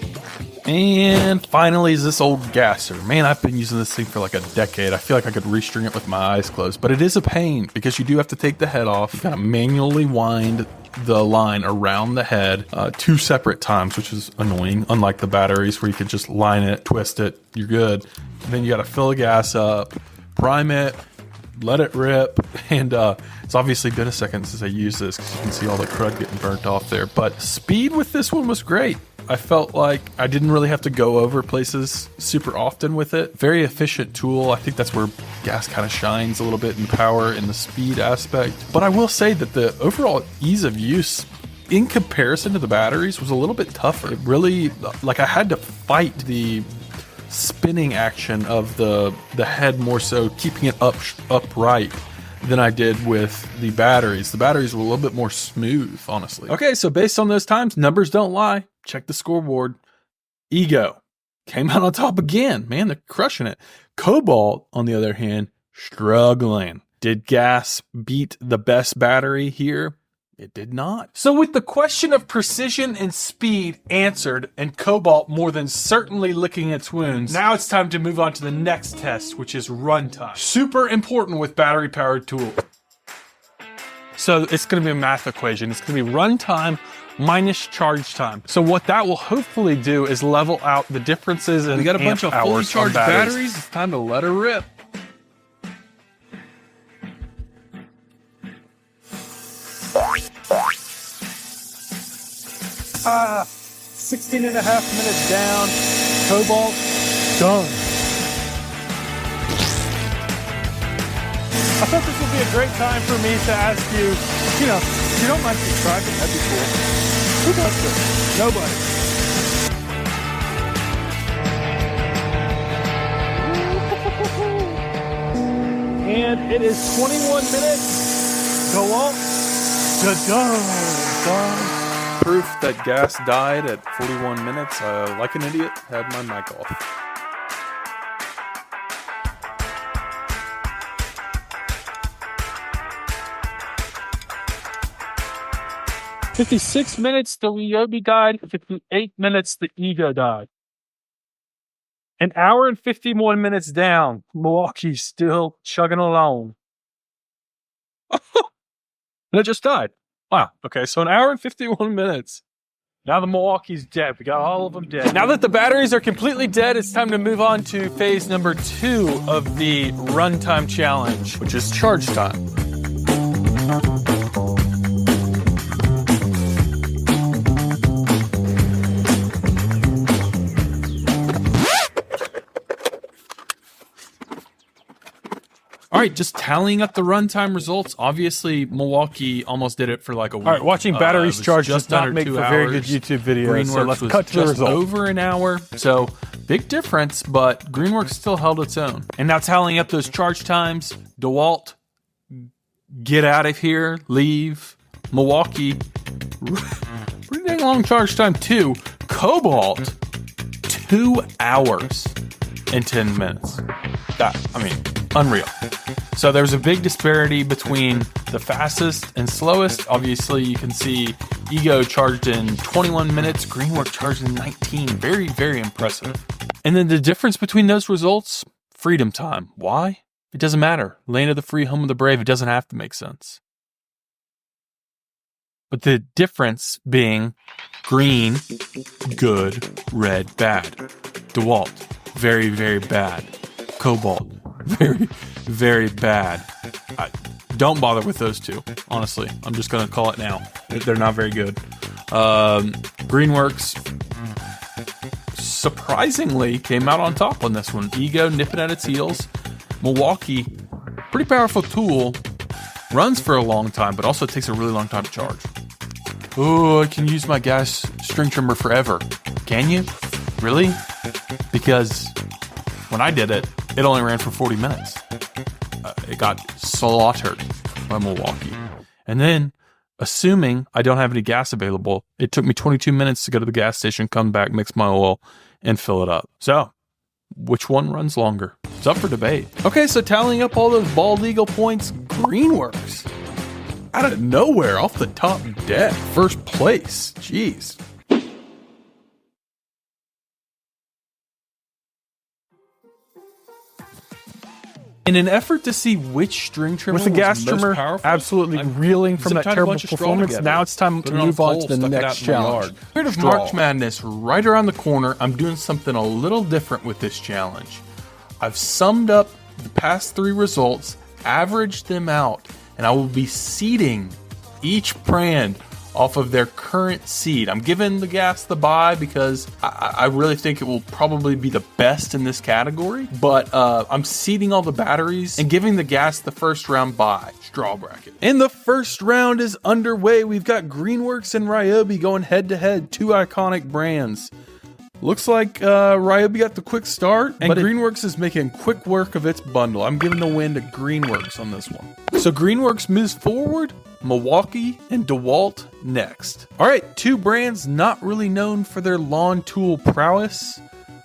And finally is this old gasser. Man, I've been using this thing for like a decade. I feel like I could restring it with my eyes closed, but it is a pain because you do have to take the head off. You gotta manually wind the line around the head 2 separate times, which is annoying, unlike the batteries where you could just line it, twist it, you're good. And then you gotta fill the gas up, prime it, let it rip, and it's obviously been a second since I used this because you can see all the crud getting burnt off there. But speed with this one was great. I felt like I didn't really have to go over places super often with it. Very efficient tool. I think that's where gas kind of shines a little bit in power in the speed aspect. But I will say that the overall ease of use in comparison to the batteries was a little bit tougher. It really, like I had to fight the spinning action of the head more so, keeping it upright than I did with the batteries. The batteries were a little bit more smooth, honestly. Okay, so based on those times, numbers don't lie. Check the scoreboard. Ego came out on top again. Man, they're crushing it. Cobalt, on the other hand, struggling. Did gas beat the best battery here? It did not. So with the question of precision and speed answered, and Cobalt more than certainly licking its wounds, now it's time to move on to the next test, which is runtime. Super important with battery-powered tools. So it's going to be a math equation. It's going to be runtime minus charge time. So what that will hopefully do is level out the differences in we got a bunch of fully charged batteries. It's time to let her rip. Ah, 16 and a half minutes down. Cobalt, done. I thought this would be a great time for me to ask you, if you don't mind subscribing, that'd be cool. Who does this? Nobody. And it is 21 minutes. Go on. Done. Proof that gas died at 41 minutes. Like an idiot, had my mic off. "56 minutes, the Ryobi died. 58 minutes, the Ego died. An hour and 51 minutes down, Milwaukee's still chugging along. And it just died. Wow. Okay, so an hour and 51 minutes. Now the Milwaukee's dead. We got all of them dead. Now that the batteries are completely dead, it's time to move on to phase number 2 of the runtime challenge, which is charge time. All right, just tallying up the runtime results. Obviously, Milwaukee almost did it for like a week. All right, watching batteries charge does not make for very good YouTube videos. Greenworks so let's was cut to the just result. over an hour. So big difference, but Greenworks still held its own. And now tallying up those charge times. DeWalt, get out of here, leave. Milwaukee, pretty dang long charge time too. Cobalt, 2 hours and 10 minutes. Unreal. So there's a big disparity between the fastest and slowest. Obviously, you can see Ego charged in 21 minutes, Greenworks charged in 19. Very, very impressive. And then the difference between those results, freedom time. Why? It doesn't matter. Land of the free, home of the brave. It doesn't have to make sense. But the difference being green, good, red, bad. DeWalt, very, very bad. Cobalt, very, very bad. Don't bother with those two, honestly. I'm just going to call it now. They're not very good. Greenworks, surprisingly came out on top on this one. Ego nipping at its heels. Milwaukee, pretty powerful tool. Runs for a long time, but also takes a really long time to charge. Oh, I can use my gas string trimmer forever. Can you? Really? Because when I did it, it only ran for 40 minutes. It got slaughtered by Milwaukee. And then, assuming I don't have any gas available, it took me 22 minutes to go to the gas station, come back, mix my oil, and fill it up. So, which one runs longer? It's up for debate. Okay, so tallying up all those bald eagle points, Greenworks. Out of nowhere, off the top deck, first place. Jeez. In an effort to see which string trimmer With the gas trimmer powerful, absolutely reeling from that terrible performance, now it's time to move on to the next challenge. Heard of March Madness right around the corner. I'm doing something a little different with this challenge. I've summed up the past 3 results, averaged them out, and I will be seeding each brand off of their current seed. I'm giving the gas the bye because I really think it will probably be the best in this category, but I'm seeding all the batteries and giving the gas the first round bye. Straw bracket. And the first round is underway. We've got Greenworks and Ryobi going head to head, 2 iconic brands. Looks like Ryobi got the quick start, and Greenworks is making quick work of its bundle. I'm giving the win to Greenworks on this one. So Greenworks moves forward, Milwaukee and DeWalt next. All right, 2 brands not really known for their lawn tool prowess,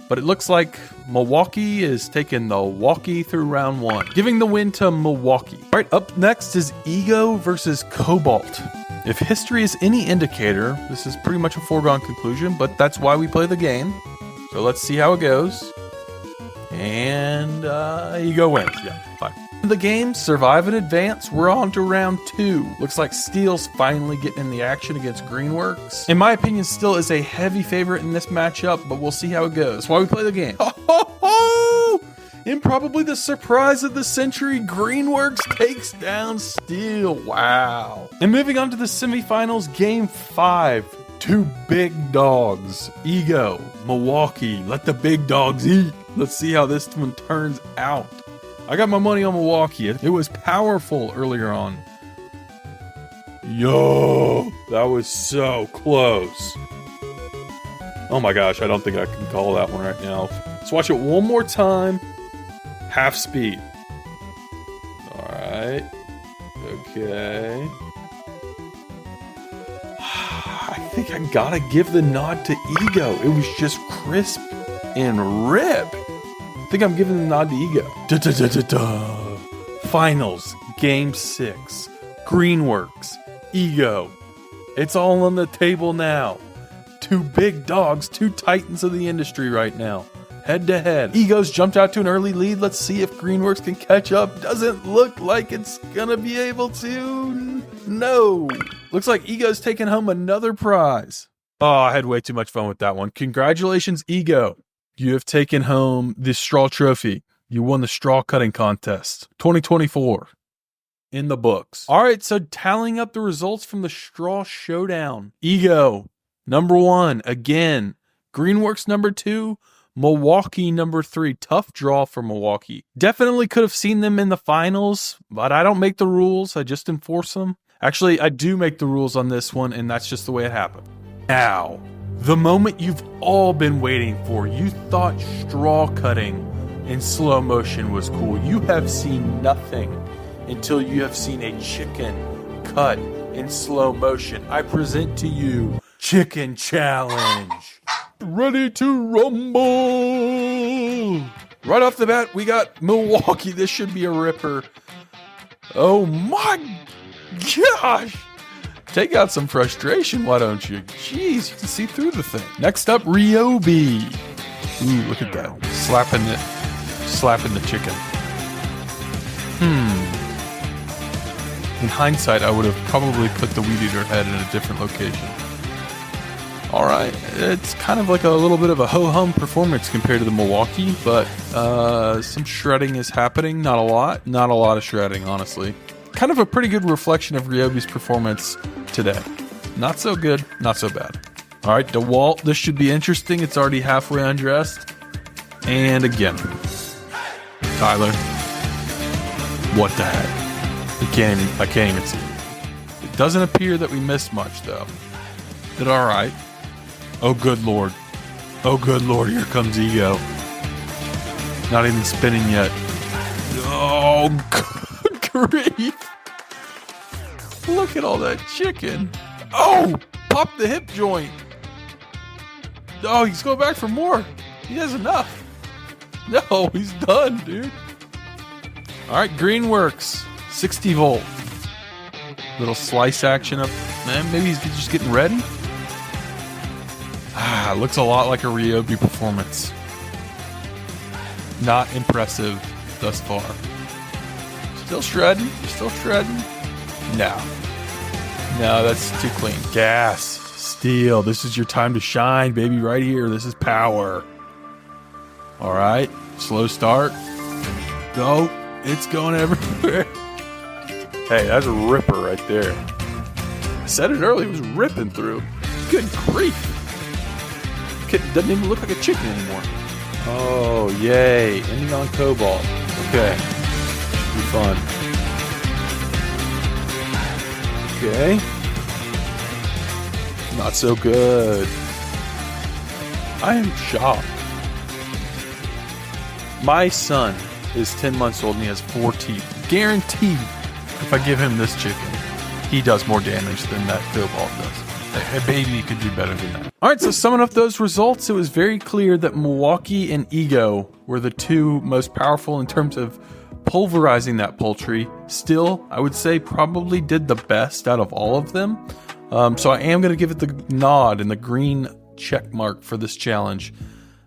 but it looks like Milwaukee is taking the walkie through round 1, giving the win to Milwaukee. All right, up next is Ego versus Cobalt. If history is any indicator, this is pretty much a foregone conclusion, but that's why we play the game. So let's see how it goes. And Ego wins. Yeah, fine. The game, survive and advance. We're on to round 2. Looks like Steel's finally getting in the action against Greenworks. In my opinion, Steel is a heavy favorite in this matchup, but we'll see how it goes. That's why we play the game. Ho, ho, ho! And probably the surprise of the century, Greenworks takes down Steel. Wow. And moving on to the semifinals, game 5. 2 big dogs. Ego, Milwaukee, let the big dogs eat. Let's see how this one turns out. I got my money on Milwaukee. It was powerful earlier on. Yo, that was so close. Oh my gosh, I don't think I can call that one right now. Let's watch it one more time. Half speed. Alright. Okay. I think I gotta give the nod to Ego. It was just crisp and rip. I think I'm giving the nod to Ego. Finals, game 6. Greenworks, Ego. It's all on the table now. 2 big dogs, 2 titans of the industry right now. Head to head. Ego's jumped out to an early lead. Let's see if Greenworks can catch up. Doesn't look like it's gonna be able to. No. Looks like Ego's taking home another prize. Oh, I had way too much fun with that one. Congratulations, Ego. You have taken home the straw trophy. You won the straw cutting contest. 2024. In the books. All right, so tallying up the results from the straw showdown. Ego, number 1, again. Greenworks, number 2. Milwaukee, number 3. Tough draw for Milwaukee. Definitely could have seen them in the finals, but I don't make the rules. I just enforce them. Actually, I do make the rules on this one, and that's just the way it happened. Now, the moment you've all been waiting for. You thought straw cutting in slow motion was cool. You have seen nothing until you have seen a chicken cut in slow motion. I present to you Chicken Challenge. Ready to rumble! Right off the bat, we got Milwaukee. This should be a ripper. Oh my gosh! Take out some frustration, why don't you? Jeez, you can see through the thing. Next up, Ryobi. Ooh, look at that. Slapping the chicken. In hindsight, I would have probably put the weed eater head in a different location. Alright, it's kind of like a little bit of a ho-hum performance compared to the Milwaukee, but some shredding is happening. Not a lot of shredding, honestly. Kind of a pretty good reflection of Ryobi's performance today. Not so good, not so bad. All right, DeWalt, this should be interesting. It's already halfway undressed. And again, Tyler, what the heck? I can't even see it. It doesn't appear that we missed much, though. Did all right. Oh, good Lord. Oh, good Lord, here comes Ego. Not even spinning yet. Oh, good grief. Look at all that chicken. Oh, pop the hip joint. Oh, he's going back for more. He has enough. No, he's done, dude. All right, Greenworks, 60 volt. Little slice action up. Man, maybe he's just getting ready. Looks a lot like a Ryobi performance. Not impressive thus far. Still shredding? Still shredding? No. No, that's too clean. Gas. Steel. This is your time to shine, baby, right here. This is power. All right. Slow start. Go. It's going everywhere. Hey, that's a ripper right there. I said it earlier. It was ripping through. Good grief. It doesn't even look like a chicken anymore. Oh, yay. Ending on cobalt. Okay. Be fun. Okay. Not so good. I am shocked. My son is 10 months old and he has 4 teeth. Guaranteed, if I give him this chicken, he does more damage than that cobalt does. A baby could do better than that. All right, so summing up those results, it was very clear that Milwaukee and Ego were the two most powerful in terms of pulverizing that poultry. Still, I would say probably did the best out of all of them. So I am going to give it the nod and the green check mark for this challenge.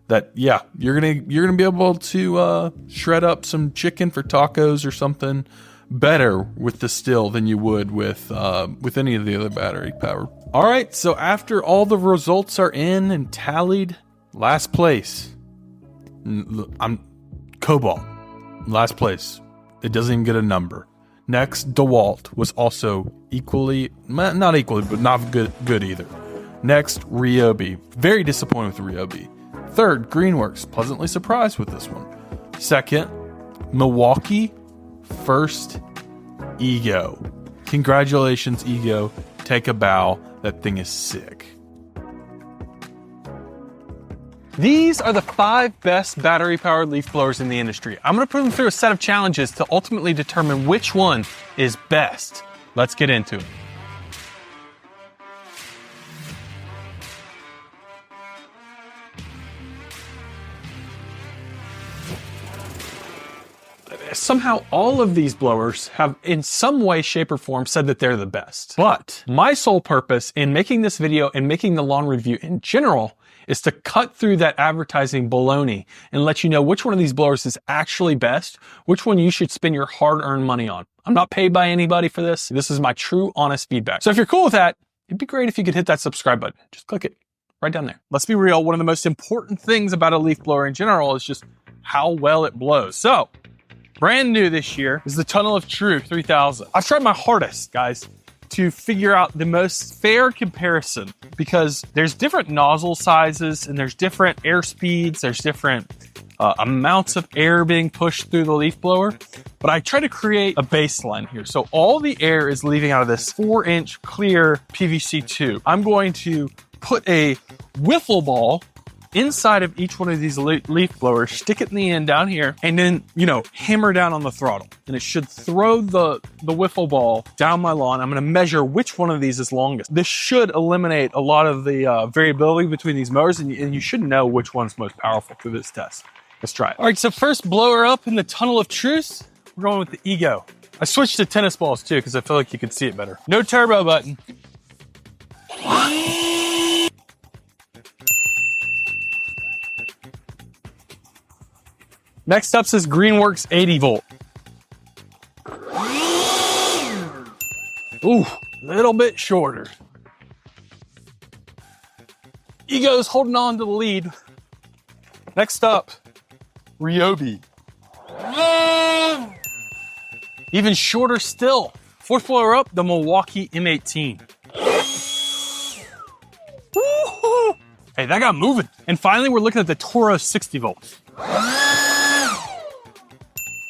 That, yeah, you're gonna be able to shred up some chicken for tacos or something better with the still than you would with any of the other battery powered. All right, so after all the results are in and tallied, last place, I'm Cobalt, last place. It doesn't even get a number. Next, DeWalt was also equally, not equally, but not good either. Next, Ryobi, very disappointed with Ryobi. Third, Greenworks, pleasantly surprised with this one. Second, Milwaukee. First, Ego. Congratulations, Ego. Take a bow. That thing is sick. These are the 5 best battery-powered leaf blowers in the industry. I'm going to put them through a set of challenges to ultimately determine which one is best. Let's get into it. Somehow all of these blowers have in some way, shape, or form said that they're the best. But my sole purpose in making this video and making the lawn review in general is to cut through that advertising baloney and let you know which one of these blowers is actually best, which one you should spend your hard-earned money on. I'm not paid by anybody for this. This is my true, honest feedback. So if you're cool with that, it'd be great if you could hit that subscribe button. Just click it right down there. Let's be real. One of the most important things about a leaf blower in general is just how well it blows. So brand new this year is the Tunnel of Truth 3000. I've tried my hardest, guys, to figure out the most fair comparison because there's different nozzle sizes and there's different air speeds, there's different amounts of air being pushed through the leaf blower. But I try to create a baseline here. So all the air is leaving out of this 4-inch clear PVC tube. I'm going to put a wiffle ball inside of each one of these leaf blowers, stick it in the end down here, and then, hammer down on the throttle. And it should throw the wiffle ball down my lawn. I'm gonna measure which one of these is longest. This should eliminate a lot of the variability between these mowers, and you should know which one's most powerful through this test. Let's try it. All right, so first blower up in the Tunnel of Truth, we're going with the Ego. I switched to tennis balls too, because I feel like you could see it better. No turbo button. Next up is Greenworks 80 volt. Ooh, a little bit shorter. Ego's holding on to the lead. Next up, Ryobi. Even shorter still. Fourth blower up, the Milwaukee M18. Woo! Hey, that got moving. And finally, we're looking at the Toro 60 volts.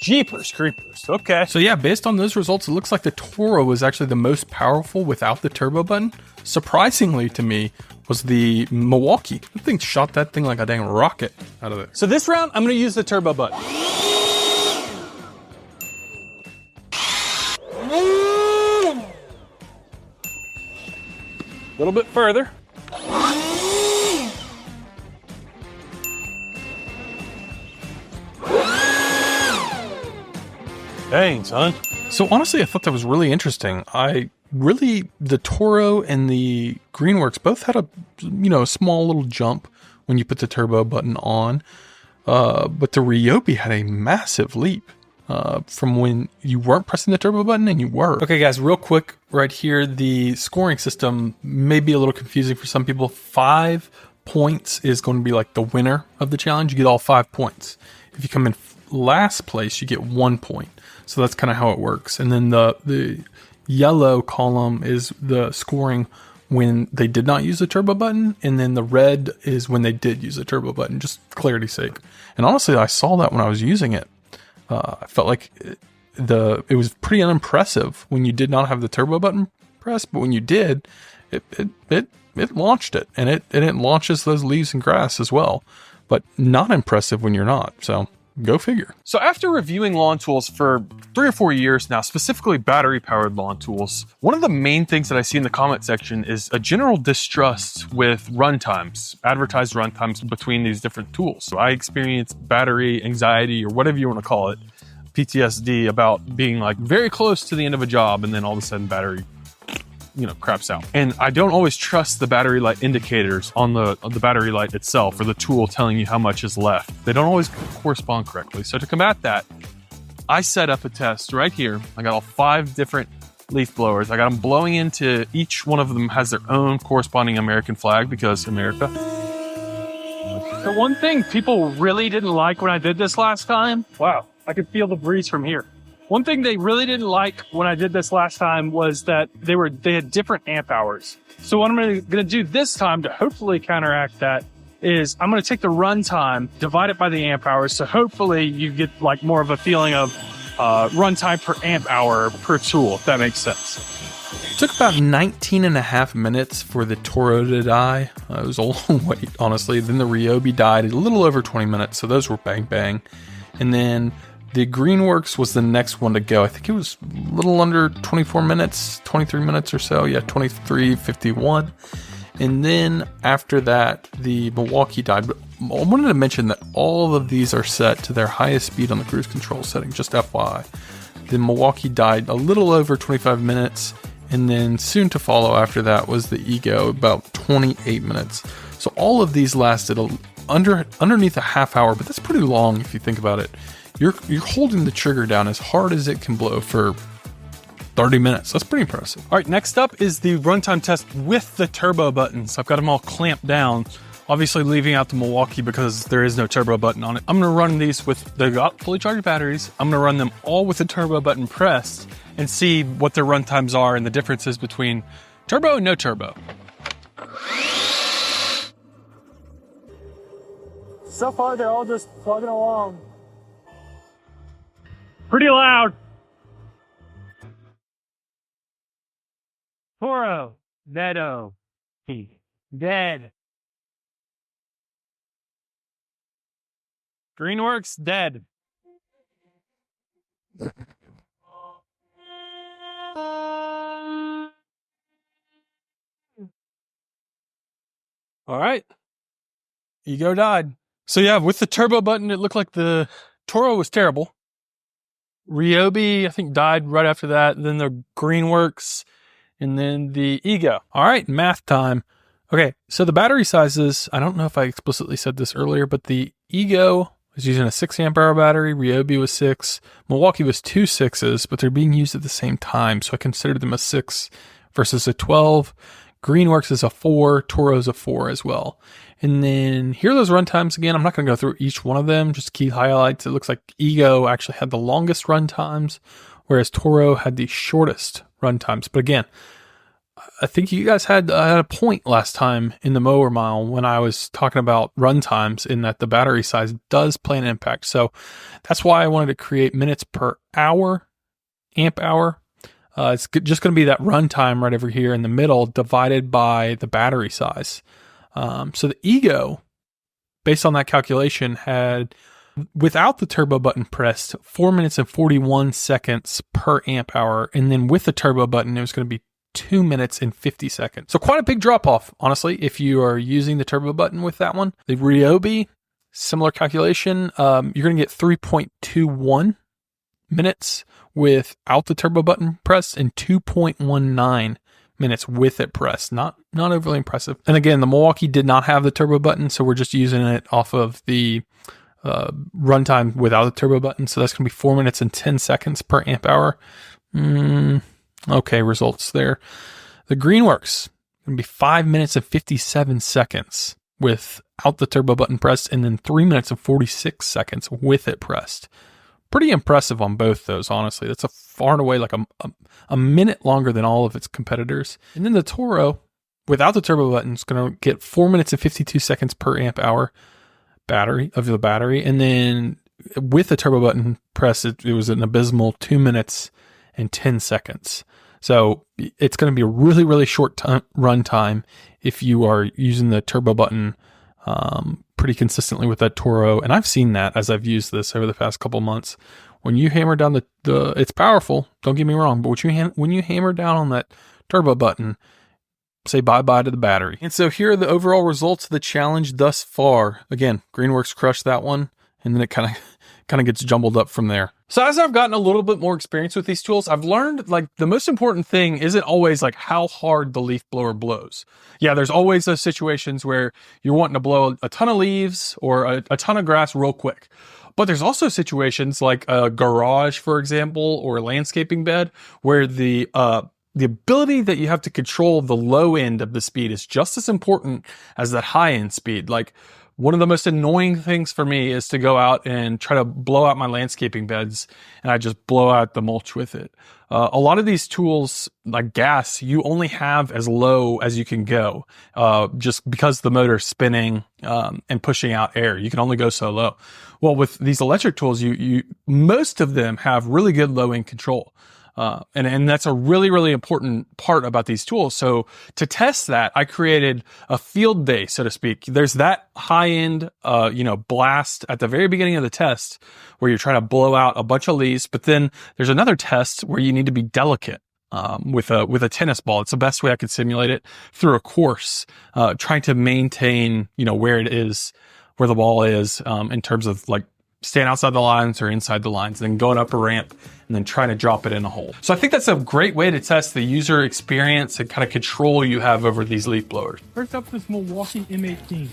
Jeepers creepers. Okay. So yeah, based on those results, it looks like the Toro was actually the most powerful without the turbo button. Surprisingly to me was the Milwaukee. That thing shot that thing like a dang rocket out of it. So this round, I'm gonna use the turbo button. A little bit further. Dang, son. So honestly, I thought that was really interesting. The Toro and the Greenworks both had a small little jump when you put the turbo button on. But the Ryobi had a massive leap from when you weren't pressing the turbo button and you were. Okay guys, real quick right here, the scoring system may be a little confusing for some people. 5 points is going to be like the winner of the challenge. You get all 5 points. If you come in last place, you get 1 point. So that's kind of how it works. And then the yellow column is the scoring when they did not use the turbo button. And then the red is when they did use the turbo button, just for clarity's sake. And honestly, I saw that when I was using it. I felt like it was pretty unimpressive when you did not have the turbo button pressed, but when you did, it launched it. And it launches those leaves and grass as well. But not impressive when you're not. So go figure. So after reviewing lawn tools for 3 or 4 years now, specifically battery-powered lawn tools, one of the main things that I see in the comment section is a general distrust with runtimes, advertised runtimes between these different tools. So I experience battery anxiety, or whatever you want to call it, PTSD, about being like very close to the end of a job and then all of a sudden battery craps out. And I don't always trust the battery light indicators on the battery light itself, or the tool telling you how much is left. They don't always correspond correctly. So to combat that, I set up a test right here. I got all 5 different leaf blowers. I got them blowing into, each one of them has their own corresponding American flag, because America. The one thing people really didn't like when I did this last time, wow, I could feel the breeze from here. One thing they really didn't like when I did this last time was that they had different amp hours. So what I'm going to do this time to hopefully counteract that is I'm going to take the run time, divide it by the amp hours. So hopefully you get like more of a feeling of run time per amp hour per tool, if that makes sense. It took about 19 and a half minutes for the Toro to die. It was a long wait, honestly. Then the Ryobi died a little over 20 minutes. So those were bang, bang. And then the Greenworks was the next one to go. I think it was a little under 24 minutes, 23 minutes or so. Yeah, 23:51. And then after that, the Milwaukee died. But I wanted to mention that all of these are set to their highest speed on the cruise control setting, just FYI. The Milwaukee died a little over 25 minutes. And then soon to follow after that was the Ego, about 28 minutes. So all of these lasted underneath a half hour, but that's pretty long if you think about it. You're holding the trigger down as hard as it can blow for 30 minutes. That's pretty impressive. All right, next up is the runtime test with the turbo buttons. I've got them all clamped down, obviously leaving out the Milwaukee because there is no turbo button on it. I'm gonna run these they've got fully charged batteries. I'm gonna run them all with the turbo button pressed and see what their run times are and the differences between turbo and no turbo. So far, they're all just plugging along. Pretty loud. Toro, Neto, dead. Greenworks, dead. All right. Ego died. So yeah, with the turbo button, it looked like the Toro was terrible. Ryobi, I think, died right after that. Then the Greenworks, and then the Ego. All right, math time. Okay, so the battery sizes, I don't know if I explicitly said this earlier, but the Ego was using a 6 amp hour battery. Ryobi was 6. Milwaukee was 2 6s, but they're being used at the same time. So I consider them a 6 versus a 12. Greenworks is a 4. Toro's a 4 as well. And then here are those run times again. I'm not going to go through each one of them, just key highlights. It looks like Ego actually had the longest run times, whereas Toro had the shortest run times. But again, I think you guys had a point last time in the mower mile when I was talking about run times, in that the battery size does play an impact. So that's why I wanted to create minutes per hour, amp hour. It's just going to be that run time right over here in the middle divided by the battery size. So the Ego, based on that calculation, had, without the turbo button pressed, 4 minutes and 41 seconds per amp hour. And then with the turbo button, it was going to be 2 minutes and 50 seconds. So quite a big drop off, honestly, if you are using the turbo button with that one. The Ryobi, similar calculation. You're going to get 3.21 minutes without the turbo button pressed and 2.19 minutes with it pressed. Not overly impressive. And again, the Milwaukee did not have the turbo button, so we're just using it off of the runtime without the turbo button. So that's going to be 4 minutes and 10 seconds per amp hour. Okay, results there. The Greenworks going to be 5 minutes and 57 seconds without the turbo button pressed, and then 3 minutes and 46 seconds with it pressed. Pretty impressive on both those, honestly. That's a far and away like a minute longer than all of its competitors. And then the Toro, without the turbo button, is going to get 4 minutes and 52 seconds per amp hour battery. And then with the turbo button press, it was an abysmal 2 minutes and 10 seconds. So it's going to be a really, really short run time if you are using the turbo button pretty consistently with that Toro. And I've seen that as I've used this over the past couple months. When you hammer down the it's powerful, don't get me wrong, but when you hammer down on that turbo button, say bye-bye to the battery. And so here are the overall results of the challenge thus far. Again, Greenworks crushed that one, and then it kind of gets jumbled up from there. So as I've gotten a little bit more experience with these tools, I've learned like the most important thing isn't always like how hard the leaf blower blows. Yeah, there's always those situations where you're wanting to blow a ton of leaves or a ton of grass real quick. But there's also situations like a garage, for example, or a landscaping bed where the ability that you have to control the low end of the speed is just as important as that high end speed. Like, one of the most annoying things for me is to go out and try to blow out my landscaping beds, and I just blow out the mulch with it. A lot of these tools, like gas, you only have as low as you can go, just because the motor's spinning and pushing out air. You can only go so low. Well, with these electric tools, most of them have really good low end control. And that's a really, really important part about these tools. So to test that, I created a field day, so to speak. There's that high end, blast at the very beginning of the test where you're trying to blow out a bunch of leaves. But then there's another test where you need to be delicate, with a tennis ball. It's the best way I could simulate it through a course, trying to maintain, where it is, where the ball is, in terms of like staying outside the lines or inside the lines, then going up a ramp and then trying to drop it in a hole. So I think that's a great way to test the user experience and kind of control you have over these leaf blowers. First up, this Milwaukee M18.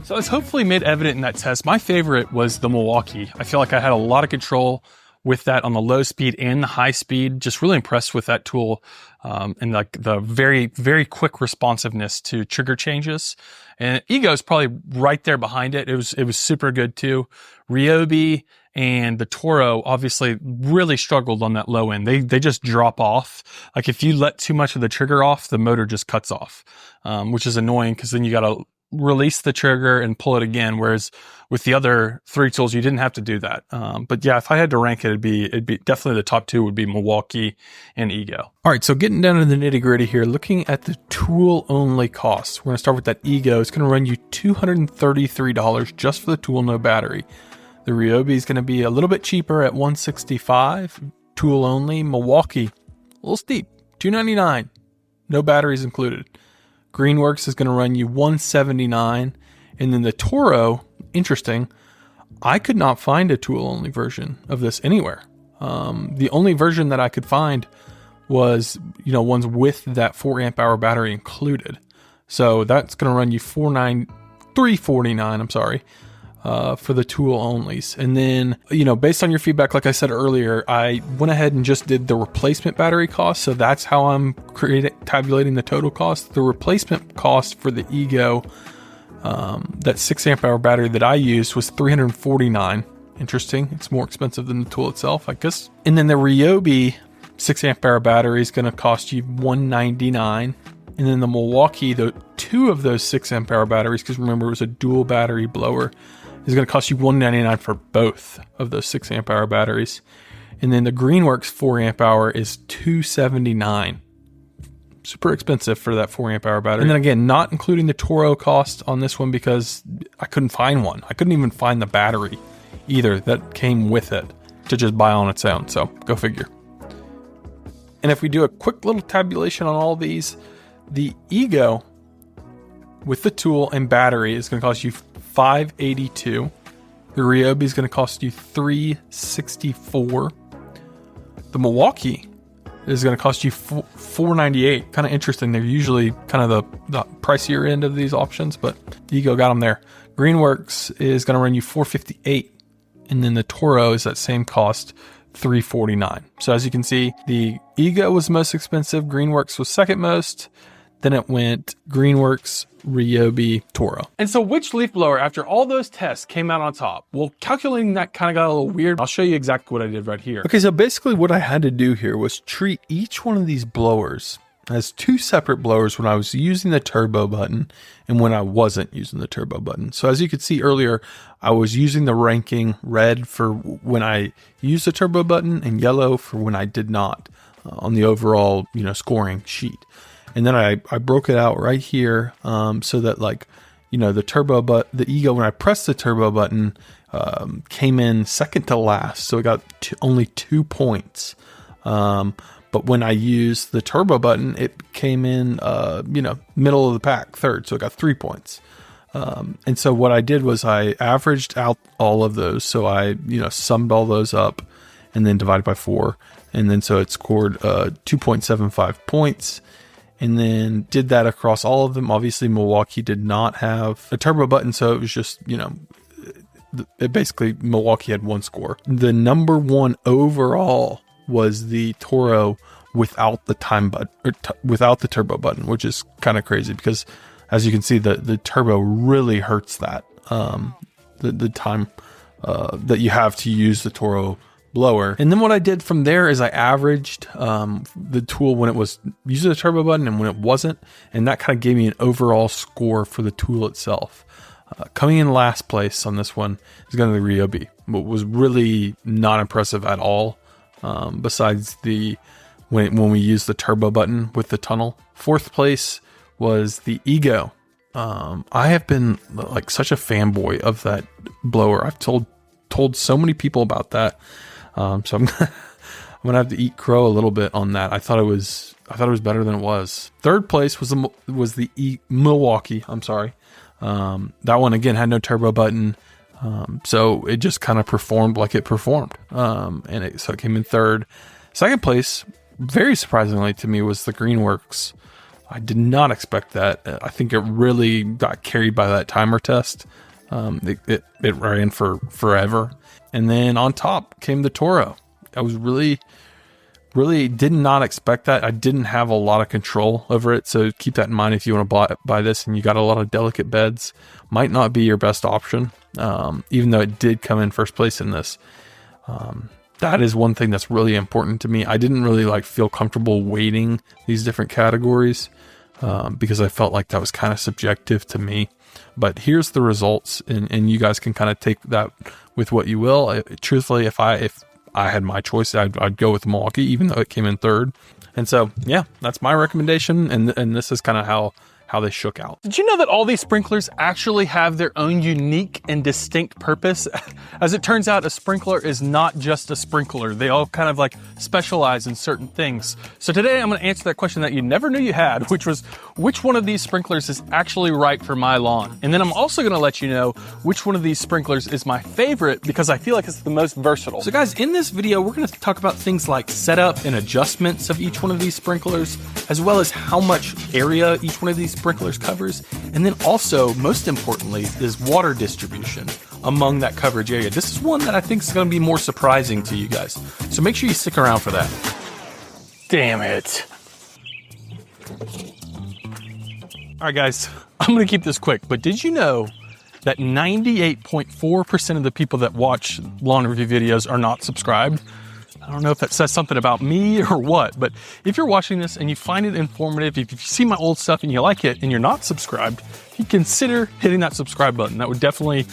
So as hopefully made evident in that test, my favorite was the Milwaukee. I feel like I had a lot of control with that on the low speed and the high speed. Just really impressed with that tool, and like the very, very quick responsiveness to trigger changes. And Ego is probably right there behind it. It was super good too. Ryobi and the Toro obviously really struggled on that low end. They just drop off. Like if you let too much of the trigger off, the motor just cuts off, which is annoying because then you got to release the trigger and pull it again. Whereas with the other three tools, you didn't have to do that. But yeah, if I had to rank it, it'd be definitely the top two would be Milwaukee and Ego. All right. So getting down to the nitty gritty here, looking at the tool only costs, we're going to start with that Ego. It's going to run you $233 just for the tool, no battery. The Ryobi is going to be a little bit cheaper at $165, tool only. Milwaukee, a little steep, $299, no batteries included. Greenworks is going to run you $179, and then the Toro, interesting, I could not find a tool only version of this anywhere. The only version that I could find was, ones with that 4 amp hour battery included. So that's going to run you $349, I'm sorry, for the tool onlys. And then, based on your feedback, like I said earlier, I went ahead and just did the replacement battery cost. So that's how I'm tabulating the total cost. The replacement cost for the Ego, that 6 amp hour battery that I used, was $349. Interesting. It's more expensive than the tool itself, I guess. And then the Ryobi 6 amp hour battery is going to cost you $199. And then the Milwaukee, the two of those 6 amp hour batteries, because remember it was a dual battery blower, is going to cost you $199 for both of those 6 amp hour batteries. And then the Greenworks 4 amp hour is $279. Super expensive for that 4 amp hour battery. And then again, not including the Toro cost on this one because I couldn't find one. I couldn't even find the battery either that came with it to just buy on its own. So go figure. And if we do a quick little tabulation on all these, the Ego with the tool and battery is going to cost you $582. The Ryobi is going to cost you $364. The Milwaukee is going to cost you $498. Kind of interesting. They're usually kind of the pricier end of these options, but Ego got them there. Greenworks is going to run you $458, and then the Toro is that same cost, $349. So as you can see, the Ego was most expensive. Greenworks was second most. Then it went Greenworks, Ryobi, Toro. And so which leaf blower, after all those tests, came out on top? Well, calculating that kind of got a little weird. I'll show you exactly what I did right here. Okay, so basically what I had to do here was treat each one of these blowers as two separate blowers when I was using the turbo button and when I wasn't using the turbo button. So as you could see earlier, I was using the ranking red for when I used the turbo button and yellow for when I did not on the overall, scoring sheet. And then I broke it out right here so that the Ego, when I pressed the turbo button, came in second to last. So it got only 2 points. But when I used the turbo button, it came in, middle of the pack, third. So it got 3 points. And so what I did was I averaged out all of those. So I, summed all those up and then divided by 4. And then so it scored 2.75 points. And then did that across all of them. Obviously, Milwaukee did not have a turbo button, so it was just, basically Milwaukee had one score. The number one overall was the Toro without the without the turbo button, which is kind of crazy because, as you can see, the turbo really hurts that the time that you have to use the Toro blower. And then what I did from there is I averaged the tool when it was using the turbo button and when it wasn't, and that kind of gave me an overall score for the tool itself. Coming in last place on this one is going to be the Ryobi, but was really not impressive at all. Besides when we used the turbo button with the tunnel. Fourth place was the Ego. I have been like such a fanboy of that blower. I've told so many people about that. So I'm gonna have to eat crow a little bit on that. I thought it was better than it was. Third place was the Milwaukee. I'm sorry. That one again had no turbo button. So it just kind of performed like it performed. So it came in third. Second place, very surprisingly to me, was the Greenworks. I did not expect that. I think it really got carried by that timer test. It ran for forever. And then on top came the Toro. I was really did not expect that. I didn't have a lot of control over it. So keep that in mind if you want to buy this and you got a lot of delicate beds. Might not be your best option, even though it did come in first place in this. That is one thing that's really important to me. I didn't really feel comfortable weighting these different categories because I felt like that was kind of subjective to me. But here's the results, and you guys can kind of take that with what you will. Truthfully, if I had my choice, I'd go with Milwaukee, even though it came in third. And so, yeah, that's my recommendation, and this is kind of how they shook out. Did you know that all these sprinklers actually have their own unique and distinct purpose? As it turns out, a sprinkler is not just a sprinkler. They all kind of specialize in certain things. So today I'm going to answer that question that you never knew you had, which was which one of these sprinklers is actually right for my lawn? And then I'm also going to let you know which one of these sprinklers is my favorite because I feel like it's the most versatile. So guys, in this video, we're going to talk about things like setup and adjustments of each one of these sprinklers, as well as how much area each one of these sprinklers covers, and then also, most importantly, is water distribution among that coverage area. This is one that I think is going to be more surprising to you guys, so make sure you stick around for that. Damn it. All right, guys, I'm going to keep this quick, but did you know that 98.4% of the people that watch lawn review videos are not subscribed? I don't know if that says something about me or what, but if you're watching this and you find it informative, if you see my old stuff and you like it and you're not subscribed, you consider hitting that subscribe button. That would definitely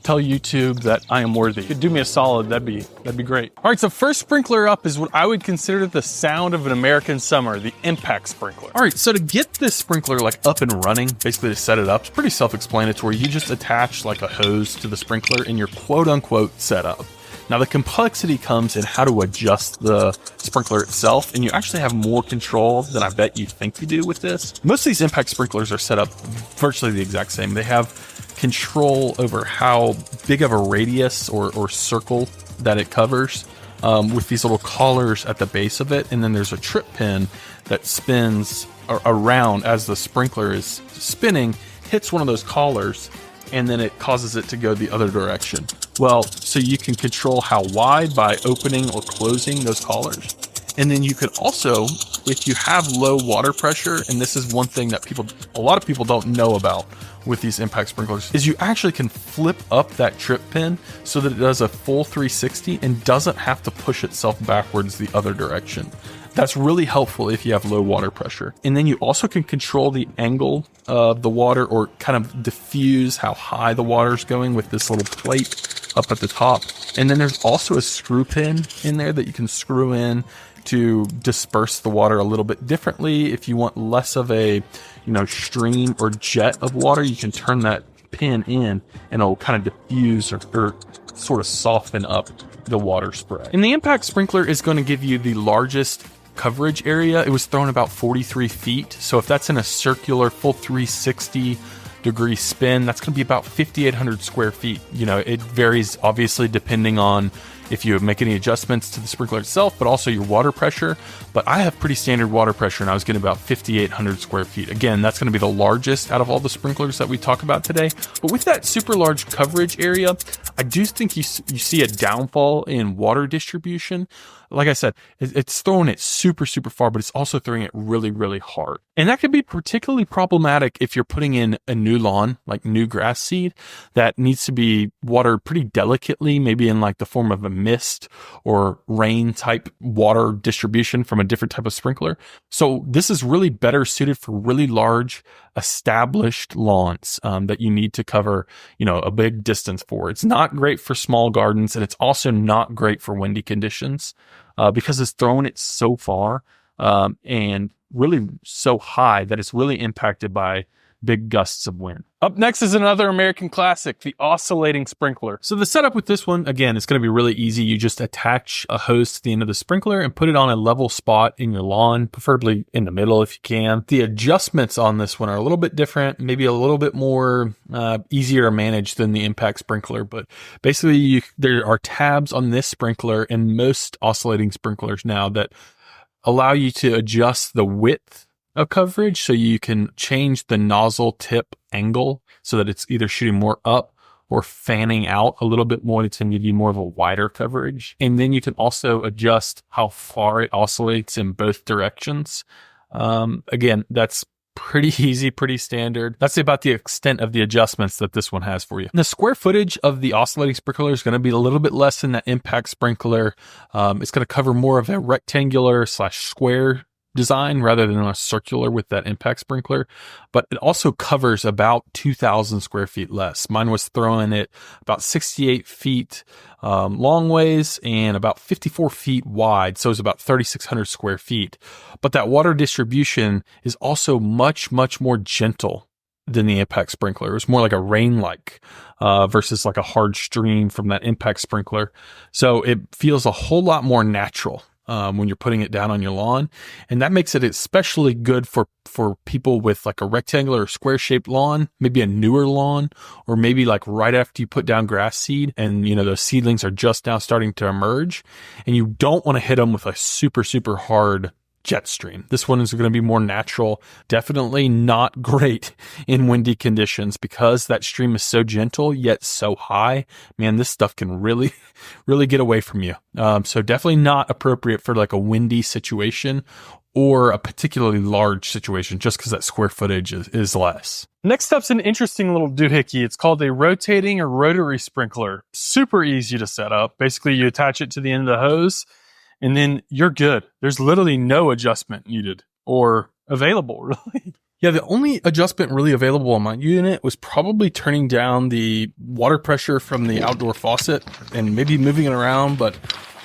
tell YouTube that I am worthy. If you could do me a solid, that'd be great. All right, so first sprinkler up is what I would consider the sound of an American summer, the impact sprinkler. All right, so to get this sprinkler up and running, basically to set it up, it's pretty self-explanatory. You just attach a hose to the sprinkler in your quote-unquote setup. Now the complexity comes in how to adjust the sprinkler itself, and you actually have more control than I bet you think you do with this. Most of these impact sprinklers are set up virtually the exact same. They have control over how big of a radius or circle that it covers with these little collars at the base of it, and then there's a trip pin that spins around as the sprinkler is spinning, hits one of those collars, and then it causes it to go the other direction. Well, so you can control how wide by opening or closing those collars. And then you can also, if you have low water pressure, and this is one thing that a lot of people don't know about with these impact sprinklers, is you actually can flip up that trip pin so that it does a full 360 and doesn't have to push itself backwards the other direction. That's really helpful if you have low water pressure. And then you also can control the angle of the water or kind of diffuse how high the water is going with this little plate up at the top. And then there's also a screw pin in there that you can screw in to disperse the water a little bit differently. If you want less of a, stream or jet of water, you can turn that pin in and it'll kind of diffuse or sort of soften up the water spray. And the impact sprinkler is going to give you the largest coverage area. It was thrown about 43 feet. So if that's in a circular full 360 degree spin, that's going to be about 5,800 square feet. It varies obviously depending on if you make any adjustments to the sprinkler itself, but also your water pressure. But I have pretty standard water pressure and I was getting about 5,800 square feet. Again, that's going to be the largest out of all the sprinklers that we talk about today. But with that super large coverage area, I do think you see a downfall in water distribution. Like I said, it's throwing it super, super far, but it's also throwing it really, really hard. And that could be particularly problematic if you're putting in a new lawn, like new grass seed, that needs to be watered pretty delicately, maybe in the form of a mist or rain type water distribution from a different type of sprinkler. So this is really better suited for really large established lawns that you need to cover, a big distance for. It's not great for small gardens, and it's also not great for windy conditions because it's throwing it so far and really so high that it's really impacted by big gusts of wind. Up next is another American classic, the oscillating sprinkler. So the setup with this one, again, it's going to be really easy. You just attach a hose to the end of the sprinkler and put it on a level spot in your lawn, preferably in the middle if you can. The adjustments on this one are a little bit different, maybe a little bit more easier to manage than the impact sprinkler. But basically, there are tabs on this sprinkler and most oscillating sprinklers now that allow you to adjust the width of coverage, so you can change the nozzle tip angle so that it's either shooting more up or fanning out a little bit more to give you more of a wider coverage. And then you can also adjust how far it oscillates in both directions. Again, that's pretty easy, pretty standard. That's about the extent of the adjustments that this one has for you. The square footage of the oscillating sprinkler is going to be a little bit less than that impact sprinkler. It's going to cover more of a rectangular / square design rather than a circular with that impact sprinkler, but it also covers about 2,000 square feet less. Mine was throwing it about 68 feet long ways and about 54 feet wide, so it's about 3,600 square feet. But that water distribution is also much, much more gentle than the impact sprinkler. It's more like a rain-like versus like a hard stream from that impact sprinkler. So it feels a whole lot more natural when you're putting it down on your lawn. And that makes it especially good for people with like a rectangular or square shaped lawn, maybe a newer lawn, or maybe like right after you put down grass seed and, you know, those seedlings are just now starting to emerge and you don't want to hit them with a super, super hard jet stream. This one is going to be more natural, definitely not great in windy conditions because that stream is so gentle yet so high. Man, this stuff can really, really get away from you. So definitely not appropriate for like a windy situation or a particularly large situation just because that square footage is less. Next up's an interesting little doohickey. It's called a rotating or rotary sprinkler. Super easy to set up. Basically, you attach it to the end of the hose and then you're good. There's literally no adjustment needed or available, really. Yeah, the only adjustment really available on my unit was probably turning down the water pressure from the outdoor faucet and maybe moving it around, but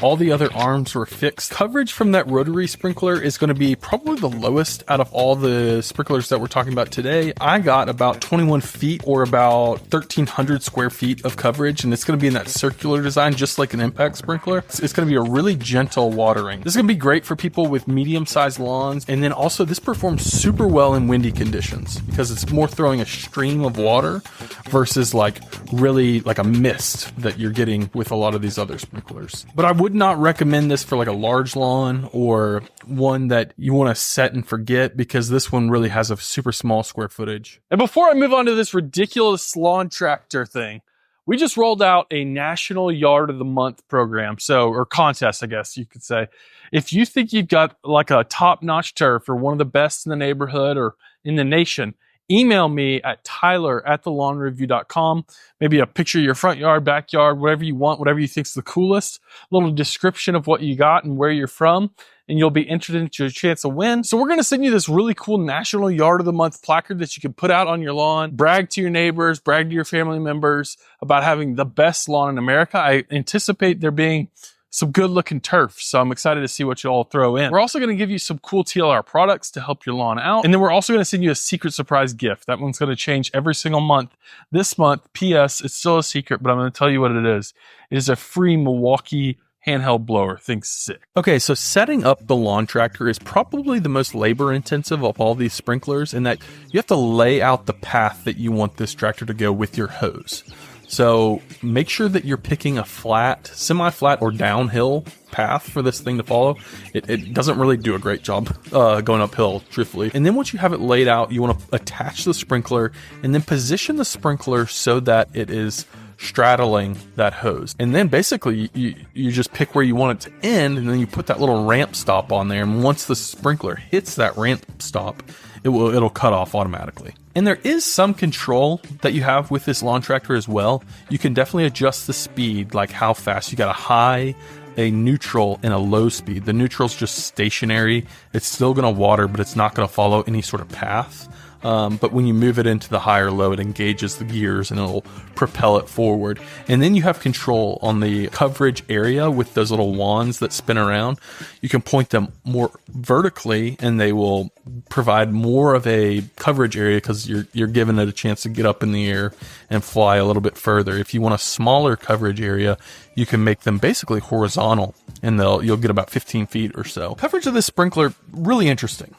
all the other arms were fixed. Coverage from that rotary sprinkler is going to be probably the lowest out of all the sprinklers that we're talking about today. I got about 21 feet or about 1,300 square feet of coverage, and it's going to be in that circular design, just like an impact sprinkler. It's going to be a really gentle watering. This is going to be great for people with medium-sized lawns, and then also this performs super well in windy conditions because it's more throwing a stream of water versus like really like a mist that you're getting with a lot of these other sprinklers. But I would not recommend this for like a large lawn or one that you want to set and forget because this one really has a super small square footage. And before I move on to this ridiculous lawn tractor thing, we just rolled out a National Yard of the Month program. or contest, I guess you could say. If you think you've got like a top-notch turf or one of the best in the neighborhood or in the nation, email me at tyler@thelawnreview.com. Maybe a picture of your front yard, backyard, whatever you want, whatever you think's the coolest. A little description of what you got and where you're from, and you'll be entered into a chance to win. So we're going to send you this really cool National Yard of the Month placard that you can put out on your lawn, brag to your neighbors, brag to your family members about having the best lawn in America. I anticipate there being some good looking turf. So I'm excited to see what you all throw in. We're also going to give you some cool TLR products to help your lawn out. And then we're also going to send you a secret surprise gift. That one's going to change every single month. This month, PS, it's still a secret, but I'm going to tell you what it is. It is a free Milwaukee handheld blower. Think sick. Okay, so setting up the lawn tractor is probably the most labor intensive of all these sprinklers in that you have to lay out the path that you want this tractor to go with your hose. So make sure that you're picking a flat, semi-flat or downhill path for this thing to follow. It doesn't really do a great job going uphill, truthfully. And then once you have it laid out, you want to attach the sprinkler and then position the sprinkler so that it is straddling that hose. And then basically you just pick where you want it to end and then you put that little ramp stop on there. And once the sprinkler hits that ramp stop, it'll cut off automatically. And there is some control that you have with this lawn tractor as well. You can definitely adjust the speed, like how fast. You got a high, a neutral, and a low speed. The neutral's just stationary. It's still going to water, but it's not going to follow any sort of path. But when you move it into the higher low, it engages the gears and it'll propel it forward. And then you have control on the coverage area with those little wands that spin around. You can point them more vertically and they will provide more of a coverage area because you're giving it a chance to get up in the air and fly a little bit further. If you want a smaller coverage area, you can make them basically horizontal and you'll get about 15 feet or so. Coverage of this sprinkler, really interesting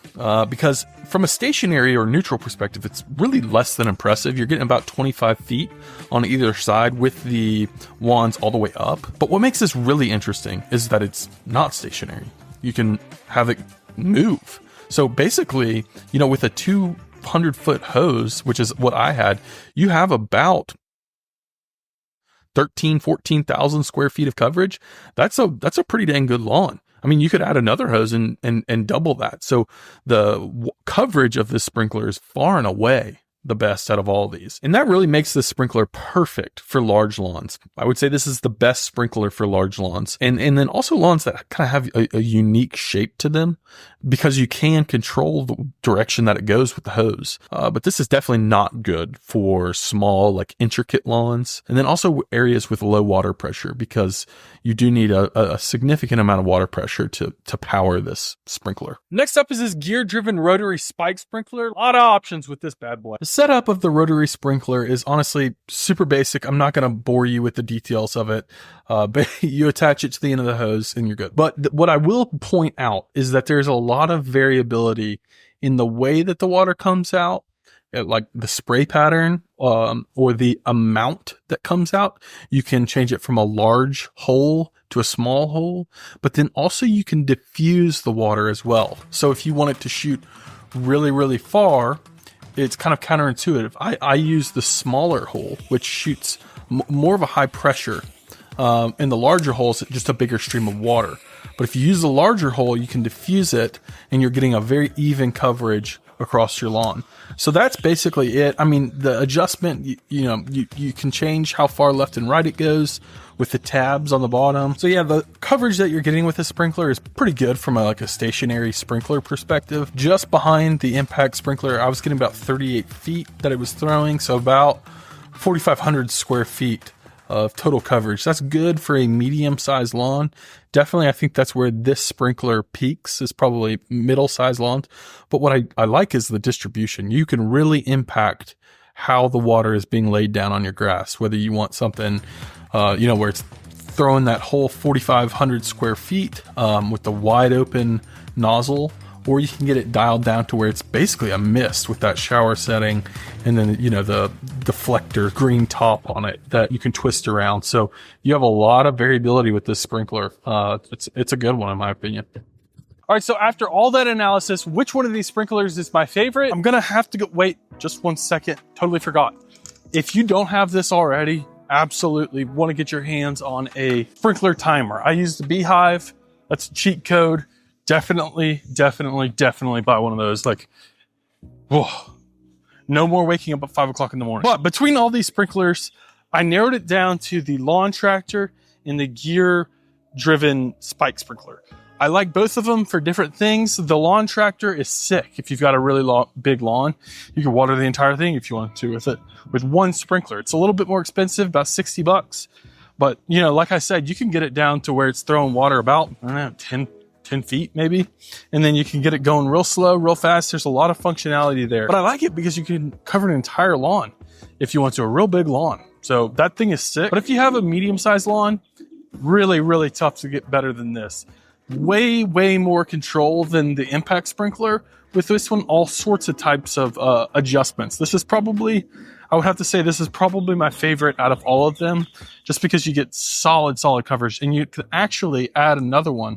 because from a stationary or neutral perspective, it's really less than impressive. You're getting about 25 feet on either side with the wands all the way up. But what makes this really interesting is that it's not stationary. You can have it move. So basically, with a 200-foot hose, which is what I had, you have about 14,000 square feet of coverage, that's a pretty dang good lawn. I mean, you could add another hose and double that. So the coverage of this sprinkler is far and away the best out of all of these. And that really makes this sprinkler perfect for large lawns. I would say this is the best sprinkler for large lawns. And then also lawns that kind of have a unique shape to them, because you can control the direction that it goes with the hose. But this is definitely not good for small, like intricate lawns. And then also areas with low water pressure, because you do need a significant amount of water pressure to power this sprinkler. Next up is this gear-driven rotary spike sprinkler. A lot of options with this bad boy. The setup of the rotary sprinkler is honestly super basic. I'm not going to bore you with the details of it, but you attach it to the end of the hose and you're good. But what I will point out is that there's a lot of variability in the way that the water comes out, like the spray pattern, or the amount that comes out. You can change it from a large hole to a small hole, but then also you can diffuse the water as well. So if you want it to shoot really, really far, it's kind of counterintuitive. I use the smaller hole, which shoots more of a high pressure. In the larger holes, just a bigger stream of water. But if you use the larger hole, you can diffuse it and you're getting a very even coverage across your lawn. So that's basically it. I mean, the adjustment, you can change how far left and right it goes with the tabs on the bottom. So yeah, the coverage that you're getting with the sprinkler is pretty good from a stationary sprinkler perspective. Just behind the impact sprinkler, I was getting about 38 feet that it was throwing. So about 4,500 square feet of total coverage. That's good for a medium-sized lawn. Definitely, I think that's where this sprinkler peaks, is probably middle-sized lawns. But what I like is the distribution. You can really impact how the water is being laid down on your grass, whether you want something, where it's throwing that whole 4,500 square feet with the wide open nozzle, or you can get it dialed down to where it's basically a mist with that shower setting, and then the deflector green top on it that you can twist around. So you have a lot of variability with this sprinkler. It's a good one in my opinion. All right, so after all that analysis, which one of these sprinklers is my favorite? I'm gonna have to go, wait, just 1 second, totally forgot. If you don't have this already, absolutely want to get your hands on a sprinkler timer. I use the Beehive, that's a cheat code. Definitely buy one of those. Like, whoa, no more waking up at 5 o'clock in the morning. But between all these sprinklers, I narrowed it down to the lawn tractor and the gear-driven spike sprinkler. I like both of them for different things. The lawn tractor is sick. If you've got a really big lawn, you can water the entire thing if you want to with one sprinkler. It's a little bit more expensive, about $60. But, like I said, you can get it down to where it's throwing water about, 10 feet maybe, and then you can get it going real slow, real fast. There's a lot of functionality there, but I like it because you can cover an entire lawn if you want to, a real big lawn. So that thing is sick. But if you have a medium-sized lawn, really tough to get better than this. Way more control than the impact sprinkler. With this one, all sorts of types of adjustments. This is probably, I would have to say, this is probably my favorite out of all of them, just because you get solid coverage, and you can actually add another one.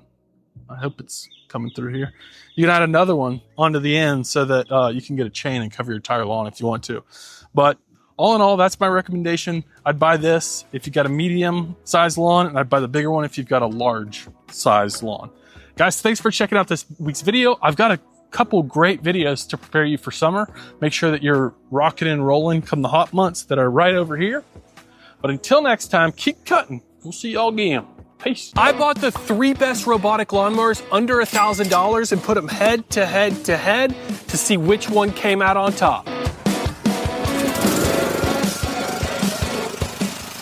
I hope it's coming through here. You can add another one onto the end so that you can get a chain and cover your entire lawn if you want to. But all in all, that's my recommendation. I'd buy this if you've got a medium-sized lawn, and I'd buy the bigger one if you've got a large-sized lawn. Guys, thanks for checking out this week's video. I've got a couple great videos to prepare you for summer. Make sure that you're rocking and rolling come the hot months that are right over here. But until next time, keep cutting. We'll see y'all again. Peace. I bought the 3 best robotic lawnmowers under $1,000 and put them head to head to see which one came out on top.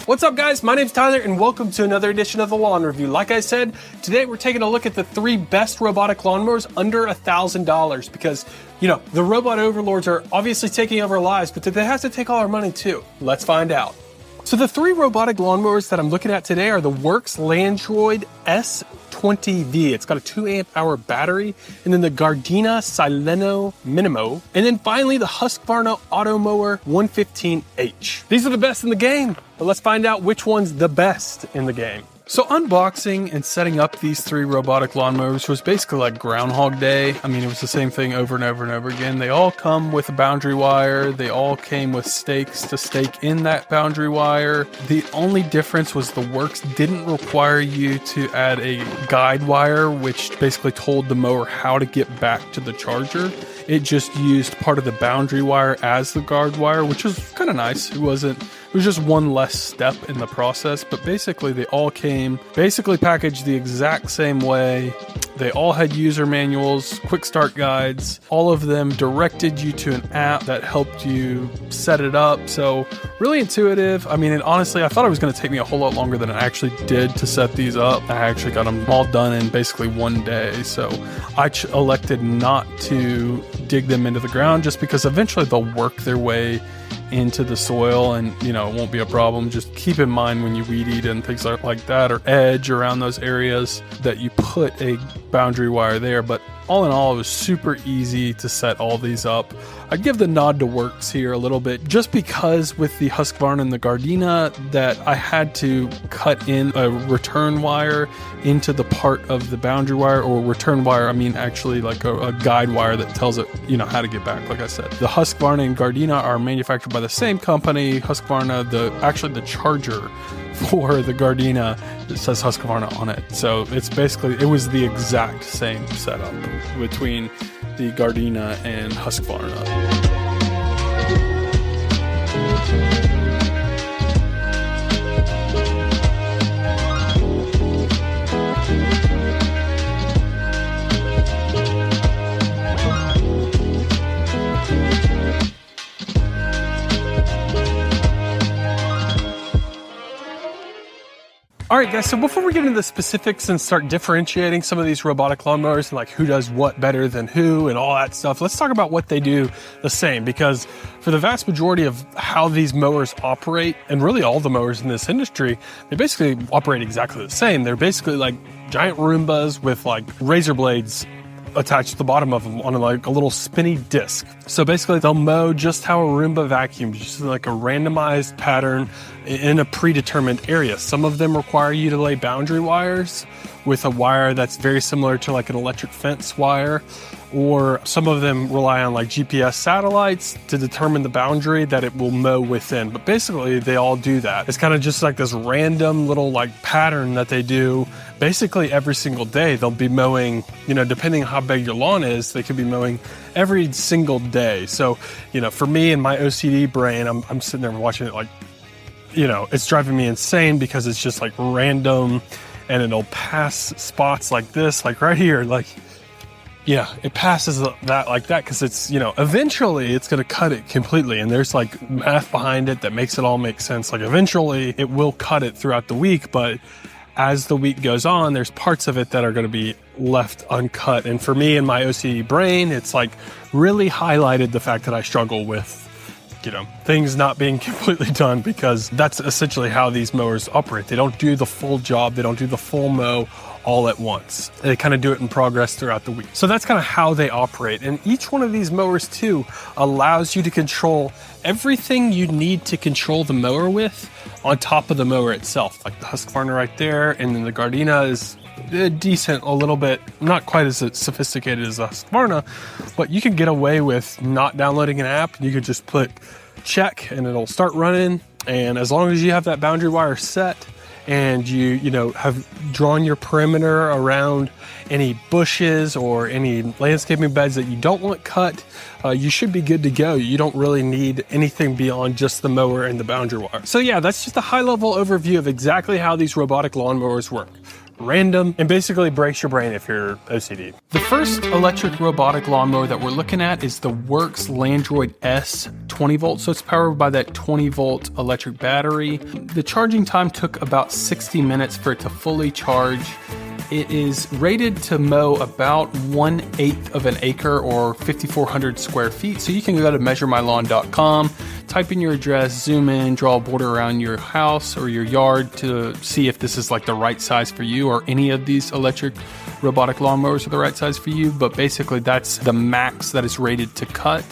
What's up, guys? My name's Tyler, and welcome to another edition of the Lawn Review. Like I said, today we're taking a look at the 3 best robotic lawnmowers under $1,000 because, the robot overlords are obviously taking over our lives, but they have to take all our money too. Let's find out. So the 3 robotic lawnmowers that I'm looking at today are the Works Landroid S20V. It's got a 2 amp hour battery, and then the Gardena Sileno Minimo, and then finally the Husqvarna Automower 115H. These are the best in the game, but let's find out which one's the best in the game. So unboxing and setting up these 3 robotic lawnmowers was basically like Groundhog Day. I mean, it was the same thing over and over and over again. They all come with a boundary wire. They all came with stakes to stake in that boundary wire. The only difference was the Works didn't require you to add a guide wire, which basically told the mower how to get back to the charger. It just used part of the boundary wire as the guard wire, which was kind of nice. It was just one less step in the process, but basically they all came basically packaged the exact same way. They all had user manuals, quick start guides. All of them directed you to an app that helped you set it up. So really intuitive. I mean, and honestly, I thought it was going to take me a whole lot longer than it actually did to set these up. I actually got them all done in basically one day. So I elected not to dig them into the ground just because eventually they'll work their way into the soil and, you know, it won't be a problem. Just keep in mind when you weed eat and things like that, or edge around those areas, that you put a boundary wire there. But all in all, it was super easy to set all these up. I'd give the nod to Works here a little bit, just because with the Husqvarna and the Gardena that I had to cut in a return wire into the part of the boundary wire, or return wire, I mean actually like a guide wire that tells it, you know, how to get back. Like I said, the Husqvarna and Gardena are manufactured by the same company. Husqvarna, the charger for the Gardena, it says Husqvarna on it. So it's basically, it was the exact same setup between the Gardena and Husqvarna. All right, guys, so before we get into the specifics and start differentiating some of these robotic lawnmowers and like who does what better than who and all that stuff, let's talk about what they do the same, because for the vast majority of how these mowers operate, and really all the mowers in this industry, they basically operate exactly the same. They're basically like giant Roombas with like razor blades attached to the bottom of them on like a little spinny disc. So basically they'll mow just how a Roomba vacuums, just like a randomized pattern in a predetermined area. Some of them require you to lay boundary wires with a wire that's very similar to like an electric fence wire, or some of them rely on like GPS satellites to determine the boundary that it will mow within. But basically they all do that. It's kind of just like this random little like pattern that they do basically every single day. They'll be mowing, you know, depending on how big your lawn is, they could be mowing every single day. So, you know, for me and my OCD brain, I'm sitting there watching it like, you know, it's driving me insane because it's just like random, and it'll pass spots like this, like right here, like, yeah, it passes that like that because it's, you know, eventually it's going to cut it completely. And there's like math behind it that makes it all make sense. Like eventually it will cut it throughout the week, but as the week goes on, there's parts of it that are going to be left uncut. And for me and my OCD brain, it's like really highlighted the fact that I struggle with, you know, things not being completely done, because that's essentially how these mowers operate. They don't do the full job. They don't do the full mow all at once. They kind of do it in progress throughout the week. So that's kind of how they operate. And each one of these mowers too allows you to control everything you need to control the mower with on top of the mower itself. Like the Husqvarna right there, and then the Gardena is decent, a little bit, not quite as sophisticated as the Husqvarna, but you can get away with not downloading an app. You could just put check and it'll start running. And as long as you have that boundary wire set and you know, have drawn your perimeter around any bushes or any landscaping beds that you don't want cut, you should be good to go. You don't really need anything beyond just the mower and the boundary wire. So yeah, that's just a high-level overview of exactly how these robotic lawnmowers work. Random, and basically breaks your brain if you're OCD. The first electric robotic lawnmower that we're looking at is the Works Landroid S 20 volt. So it's powered by that 20 volt electric battery. The charging time took about 60 minutes for it to fully charge. It is rated to mow about 1/8 of an acre or 5,400 square feet. So you can go to measuremylawn.com, type in your address, zoom in, draw a border around your house or your yard to see if this is like the right size for you, or any of these electric robotic lawnmowers are the right size for you. But basically that's the max that is rated to cut.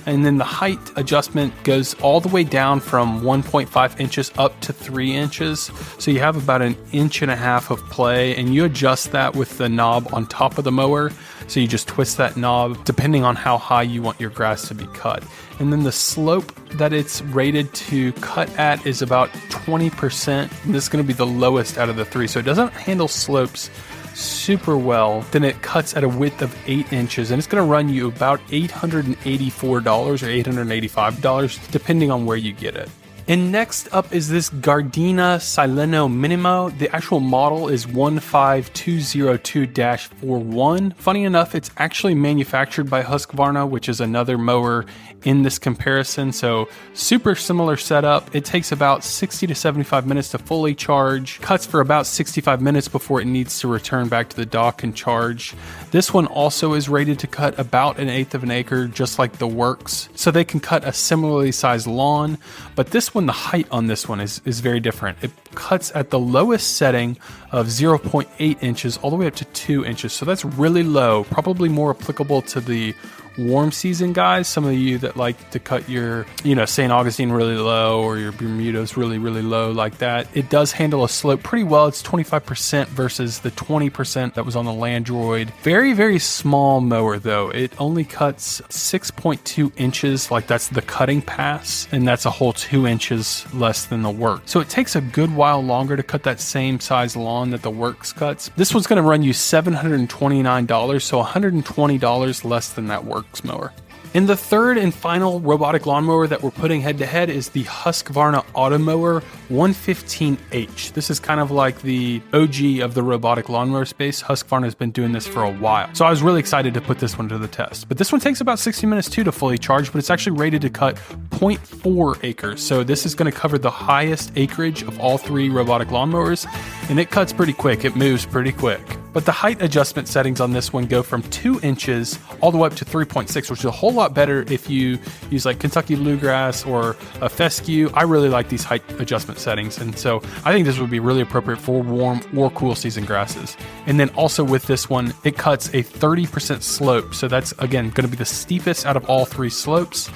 And then the height adjustment goes all the way down from 1.5 inches up to 3 inches. So you have about 1.5 inches of play, and you adjust that with the knob on top of the mower. So you just twist that knob depending on how high you want your grass to be cut. And then the slope that it's rated to cut at is about 20%. And this is going to be the lowest out of the 3. So it doesn't handle slopes super well. Then it cuts at a width of 8 inches, and it's going to run you about $884 or $885 depending on where you get it. And next up is this Gardena Sileno Minimo. The actual model is 15202-41. Funny enough, it's actually manufactured by Husqvarna, which is another mower in this comparison. So super similar setup. It takes about 60 to 75 minutes to fully charge, cuts for about 65 minutes before it needs to return back to the dock and charge. This one also is rated to cut about 1/8 of an acre, just like the Works. So they can cut a similarly sized lawn, but this one, the height on this one is very different. It cuts at the lowest setting of 0.8 inches all the way up to 2 inches. So that's really low, probably more applicable to the warm season guys. Some of you that like to cut your, St. Augustine really low, or your Bermudas really, really low like that. It does handle a slope pretty well. It's 25% versus the 20% that was on the Landroid. Very, very small mower though. It only cuts 6.2 inches, like that's the cutting pass, and that's a whole 2 inches less than the Work. So it takes a good while longer to cut that same size lawn that the Works cuts. This one's going to run you $729, so $120 less than that Works mower. And the third and final robotic lawnmower that we're putting head to head is the Husqvarna Automower 115H. This is kind of like the OG of the robotic lawnmower space. Husqvarna has been doing this for a while. So I was really excited to put this one to the test. But this one takes about 60 minutes too to fully charge, but it's actually rated to cut 0.4 acres. So this is going to cover the highest acreage of all 3 robotic lawnmowers, and it cuts pretty quick. It moves pretty quick. But the height adjustment settings on this one go from 2 inches all the way up to 3.6, which is a whole lot better if you use like Kentucky bluegrass or a fescue. I really like these height adjustment settings, and so I think this would be really appropriate for warm or cool season grasses. And then also with this one, it cuts a 30% slope. So that's, again, going to be the steepest out of all 3 slopes,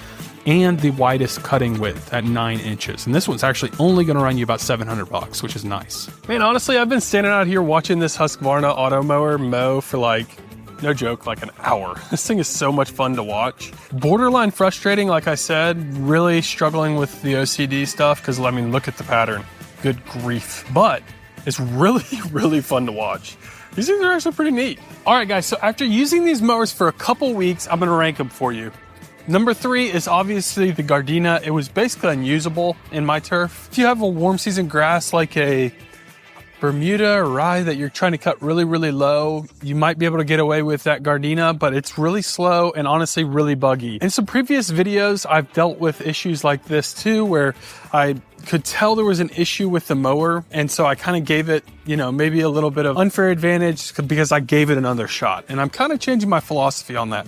and the widest cutting width at 9 inches. And this one's actually only going to run you about $700, which is nice. Man, honestly, I've been standing out here watching this Husqvarna Automower mow for no joke, like an hour. This thing is so much fun to watch. Borderline frustrating, like I said, really struggling with the OCD stuff because, look at the pattern. Good grief. But it's really, really fun to watch. These things are actually pretty neat. All right, guys, so after using these mowers for a couple weeks, I'm going to rank them for you. Number 3 is obviously the Gardena. It was basically unusable in my turf. If you have a warm season grass like a Bermuda or rye that you're trying to cut really, really low, you might be able to get away with that Gardena, but it's really slow and honestly really buggy. In some previous videos, I've dealt with issues like this too, where I could tell there was an issue with the mower, and so I kind of gave it, maybe a little bit of unfair advantage because I gave it another shot. And I'm kind of changing my philosophy on that.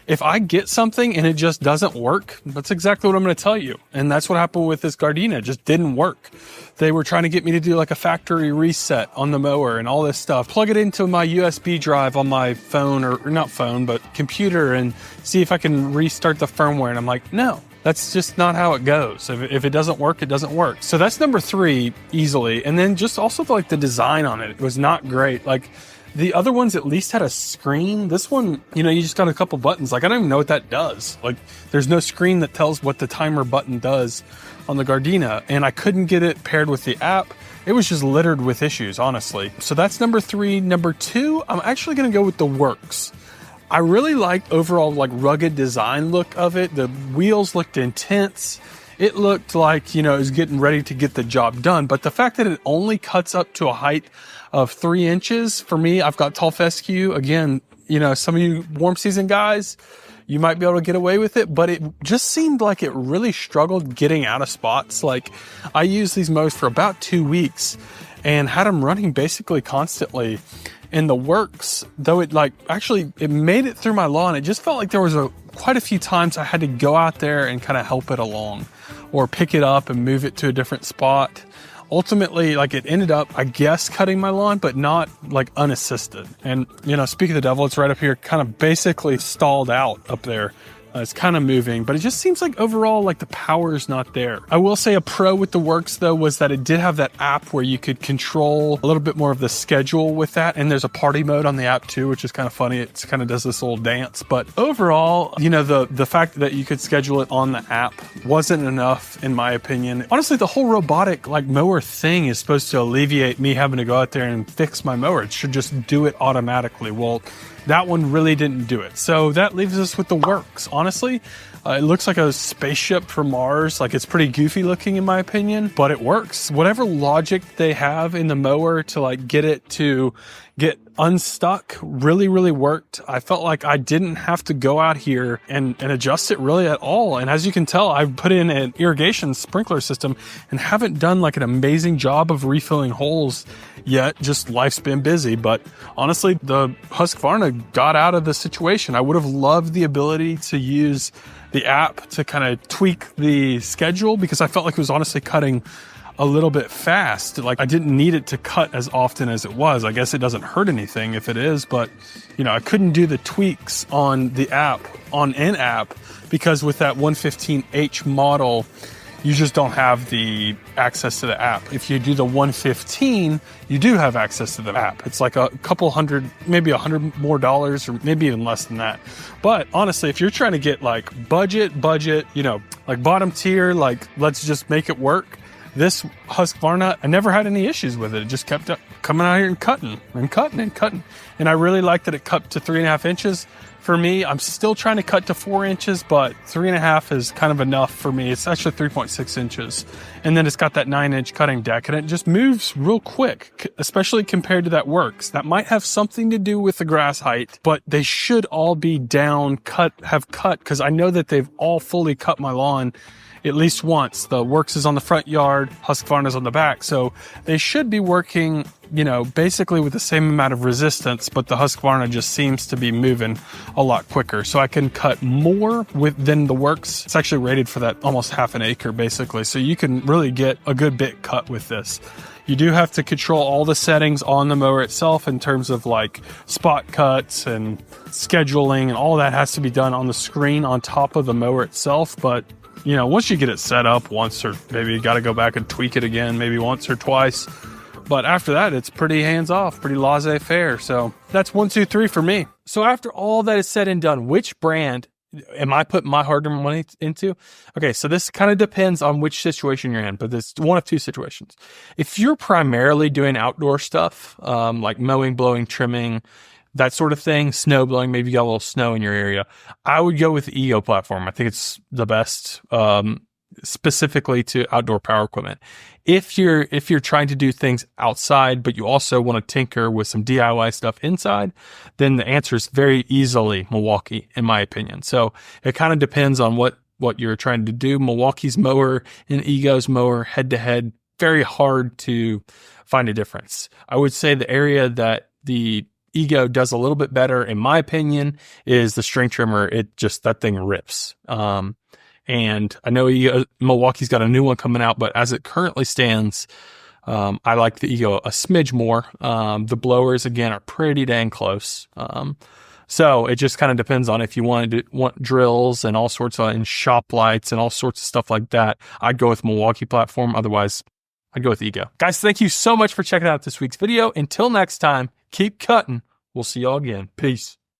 If I get something and it just doesn't work, that's exactly what I'm going to tell you. And that's what happened with this Gardena. It just didn't work. They were trying to get me to do like a factory reset on the mower and all this stuff. Plug it into my USB drive on my phone, or not phone, but computer, and see if I can restart the firmware. And I'm like, no, that's just not how it goes. If it doesn't work, it doesn't work. So that's number 3 easily. And then just also like the design on it was not great. Like, the other ones at least had a screen. This one, you just got a couple buttons. Like, I don't even know what that does. Like, there's no screen that tells what the timer button does on the Gardena, and I couldn't get it paired with the app. It was just littered with issues, honestly. So that's number 3. Number 2, I'm actually going to go with the Works. I really liked overall rugged design look of it. The wheels looked intense. It looked like, it was getting ready to get the job done. But the fact that it only cuts up to a height of 3 inches, for me, I've got tall fescue. Again, some of you warm season guys, you might be able to get away with it, but it just seemed like it really struggled getting out of spots. Like, I used these mowers for about 2 weeks and had them running basically constantly. In the Works, though, it made it through my lawn. It just felt like there was quite a few times I had to go out there and kind of help it along, or pick it up and move it to a different spot. Ultimately, it ended up, I guess, cutting my lawn, but not unassisted. And, speak of the devil, it's right up here, kind of basically stalled out up there. It's kind of moving, but it just seems like overall, like the power is not there. I will say a pro with the Works though was that it did have that app where you could control a little bit more of the schedule with that. And there's a party mode on the app too, which is kind of funny. It kind of does this little dance, but overall, you know, the fact that you could schedule it on the app wasn't enough in my opinion. Honestly, the whole robotic like mower thing is supposed to alleviate me having to go out there and fix my mower. It should just do it automatically. Well, that one really didn't do it. So that leaves us with the Works. Honestly, it looks like a spaceship from Mars. Like it's pretty goofy looking in my opinion, but it works. Whatever logic they have in the mower to like get it to get unstuck really worked. I felt like I didn't have to go out here and adjust it really at all. And as you can tell, I've put in an irrigation sprinkler system and haven't done like an amazing job of refilling holes yet. Just life's been busy. But honestly, the Husqvarna got out of the situation. I would have loved the ability to use the app to kind of tweak the schedule because I felt like it was honestly cutting a little bit fast. Like I didn't need it to cut as often as it was. I guess it doesn't hurt anything if it is, but you know, I couldn't do the tweaks on the app, on in-app, because with that 115H model, you just don't have the access to the app. If you do the 115, you do have access to the app. It's like a couple hundred, maybe $100 more, or maybe even less than that. But honestly, if you're trying to get like budget, you know, like bottom tier, like let's just make it work, this Husqvarna, I never had any issues with it. It just kept coming out here and cutting. And I really like that it cut to 3.5 inches. For me, I'm still trying to cut to 4 inches, but 3.5 is kind of enough for me. It's actually 3.6 inches. And then it's got that 9-inch cutting deck, and it just moves real quick, especially compared to that Works. That might have something to do with the grass height, but they should all be down, have cut, because I know that they've all fully cut my lawn at least once. The Works is on the front yard, Husqvarna's on the back. So they should be working, you know, basically with the same amount of resistance, but the Husqvarna just seems to be moving a lot quicker. So I can cut more than the Works. It's actually rated for that almost half an acre basically. So you can really get a good bit cut with this. You do have to control all the settings on the mower itself in terms of like spot cuts and scheduling, and all that has to be done on the screen on top of the mower itself. But you know, once you get it set up once, or maybe you got to go back and tweak it again, maybe once or twice. But after that, it's pretty hands off, pretty laissez-faire. So that's 1, 2, 3 for me. So after all that is said and done, which brand am I putting my hard-earned money into? Okay, so this kind of depends on which situation you're in, but there's one of two situations. If you're primarily doing outdoor stuff, like mowing, blowing, trimming, that sort of thing, snow blowing, maybe you got a little snow in your area, I would go with the EGO platform. I think it's the best, specifically to outdoor power equipment. If you're trying to do things outside, but you also want to tinker with some DIY stuff inside, then the answer is very easily Milwaukee, in my opinion. So it kind of depends on what you're trying to do. Milwaukee's mower and EGO's mower head to head, very hard to find a difference. I would say the area that the EGO does a little bit better, in my opinion, is the string trimmer. That thing rips. And I know Milwaukee's got a new one coming out, but as it currently stands, I like the EGO a smidge more. The blowers, again, are pretty dang close. So it just kind of depends on if you want drills and all sorts of, and shop lights and all sorts of stuff like that. I'd go with Milwaukee platform. Otherwise, I'd go with EGO. Guys, thank you so much for checking out this week's video. Until next time, keep cutting. We'll see y'all again. Peace.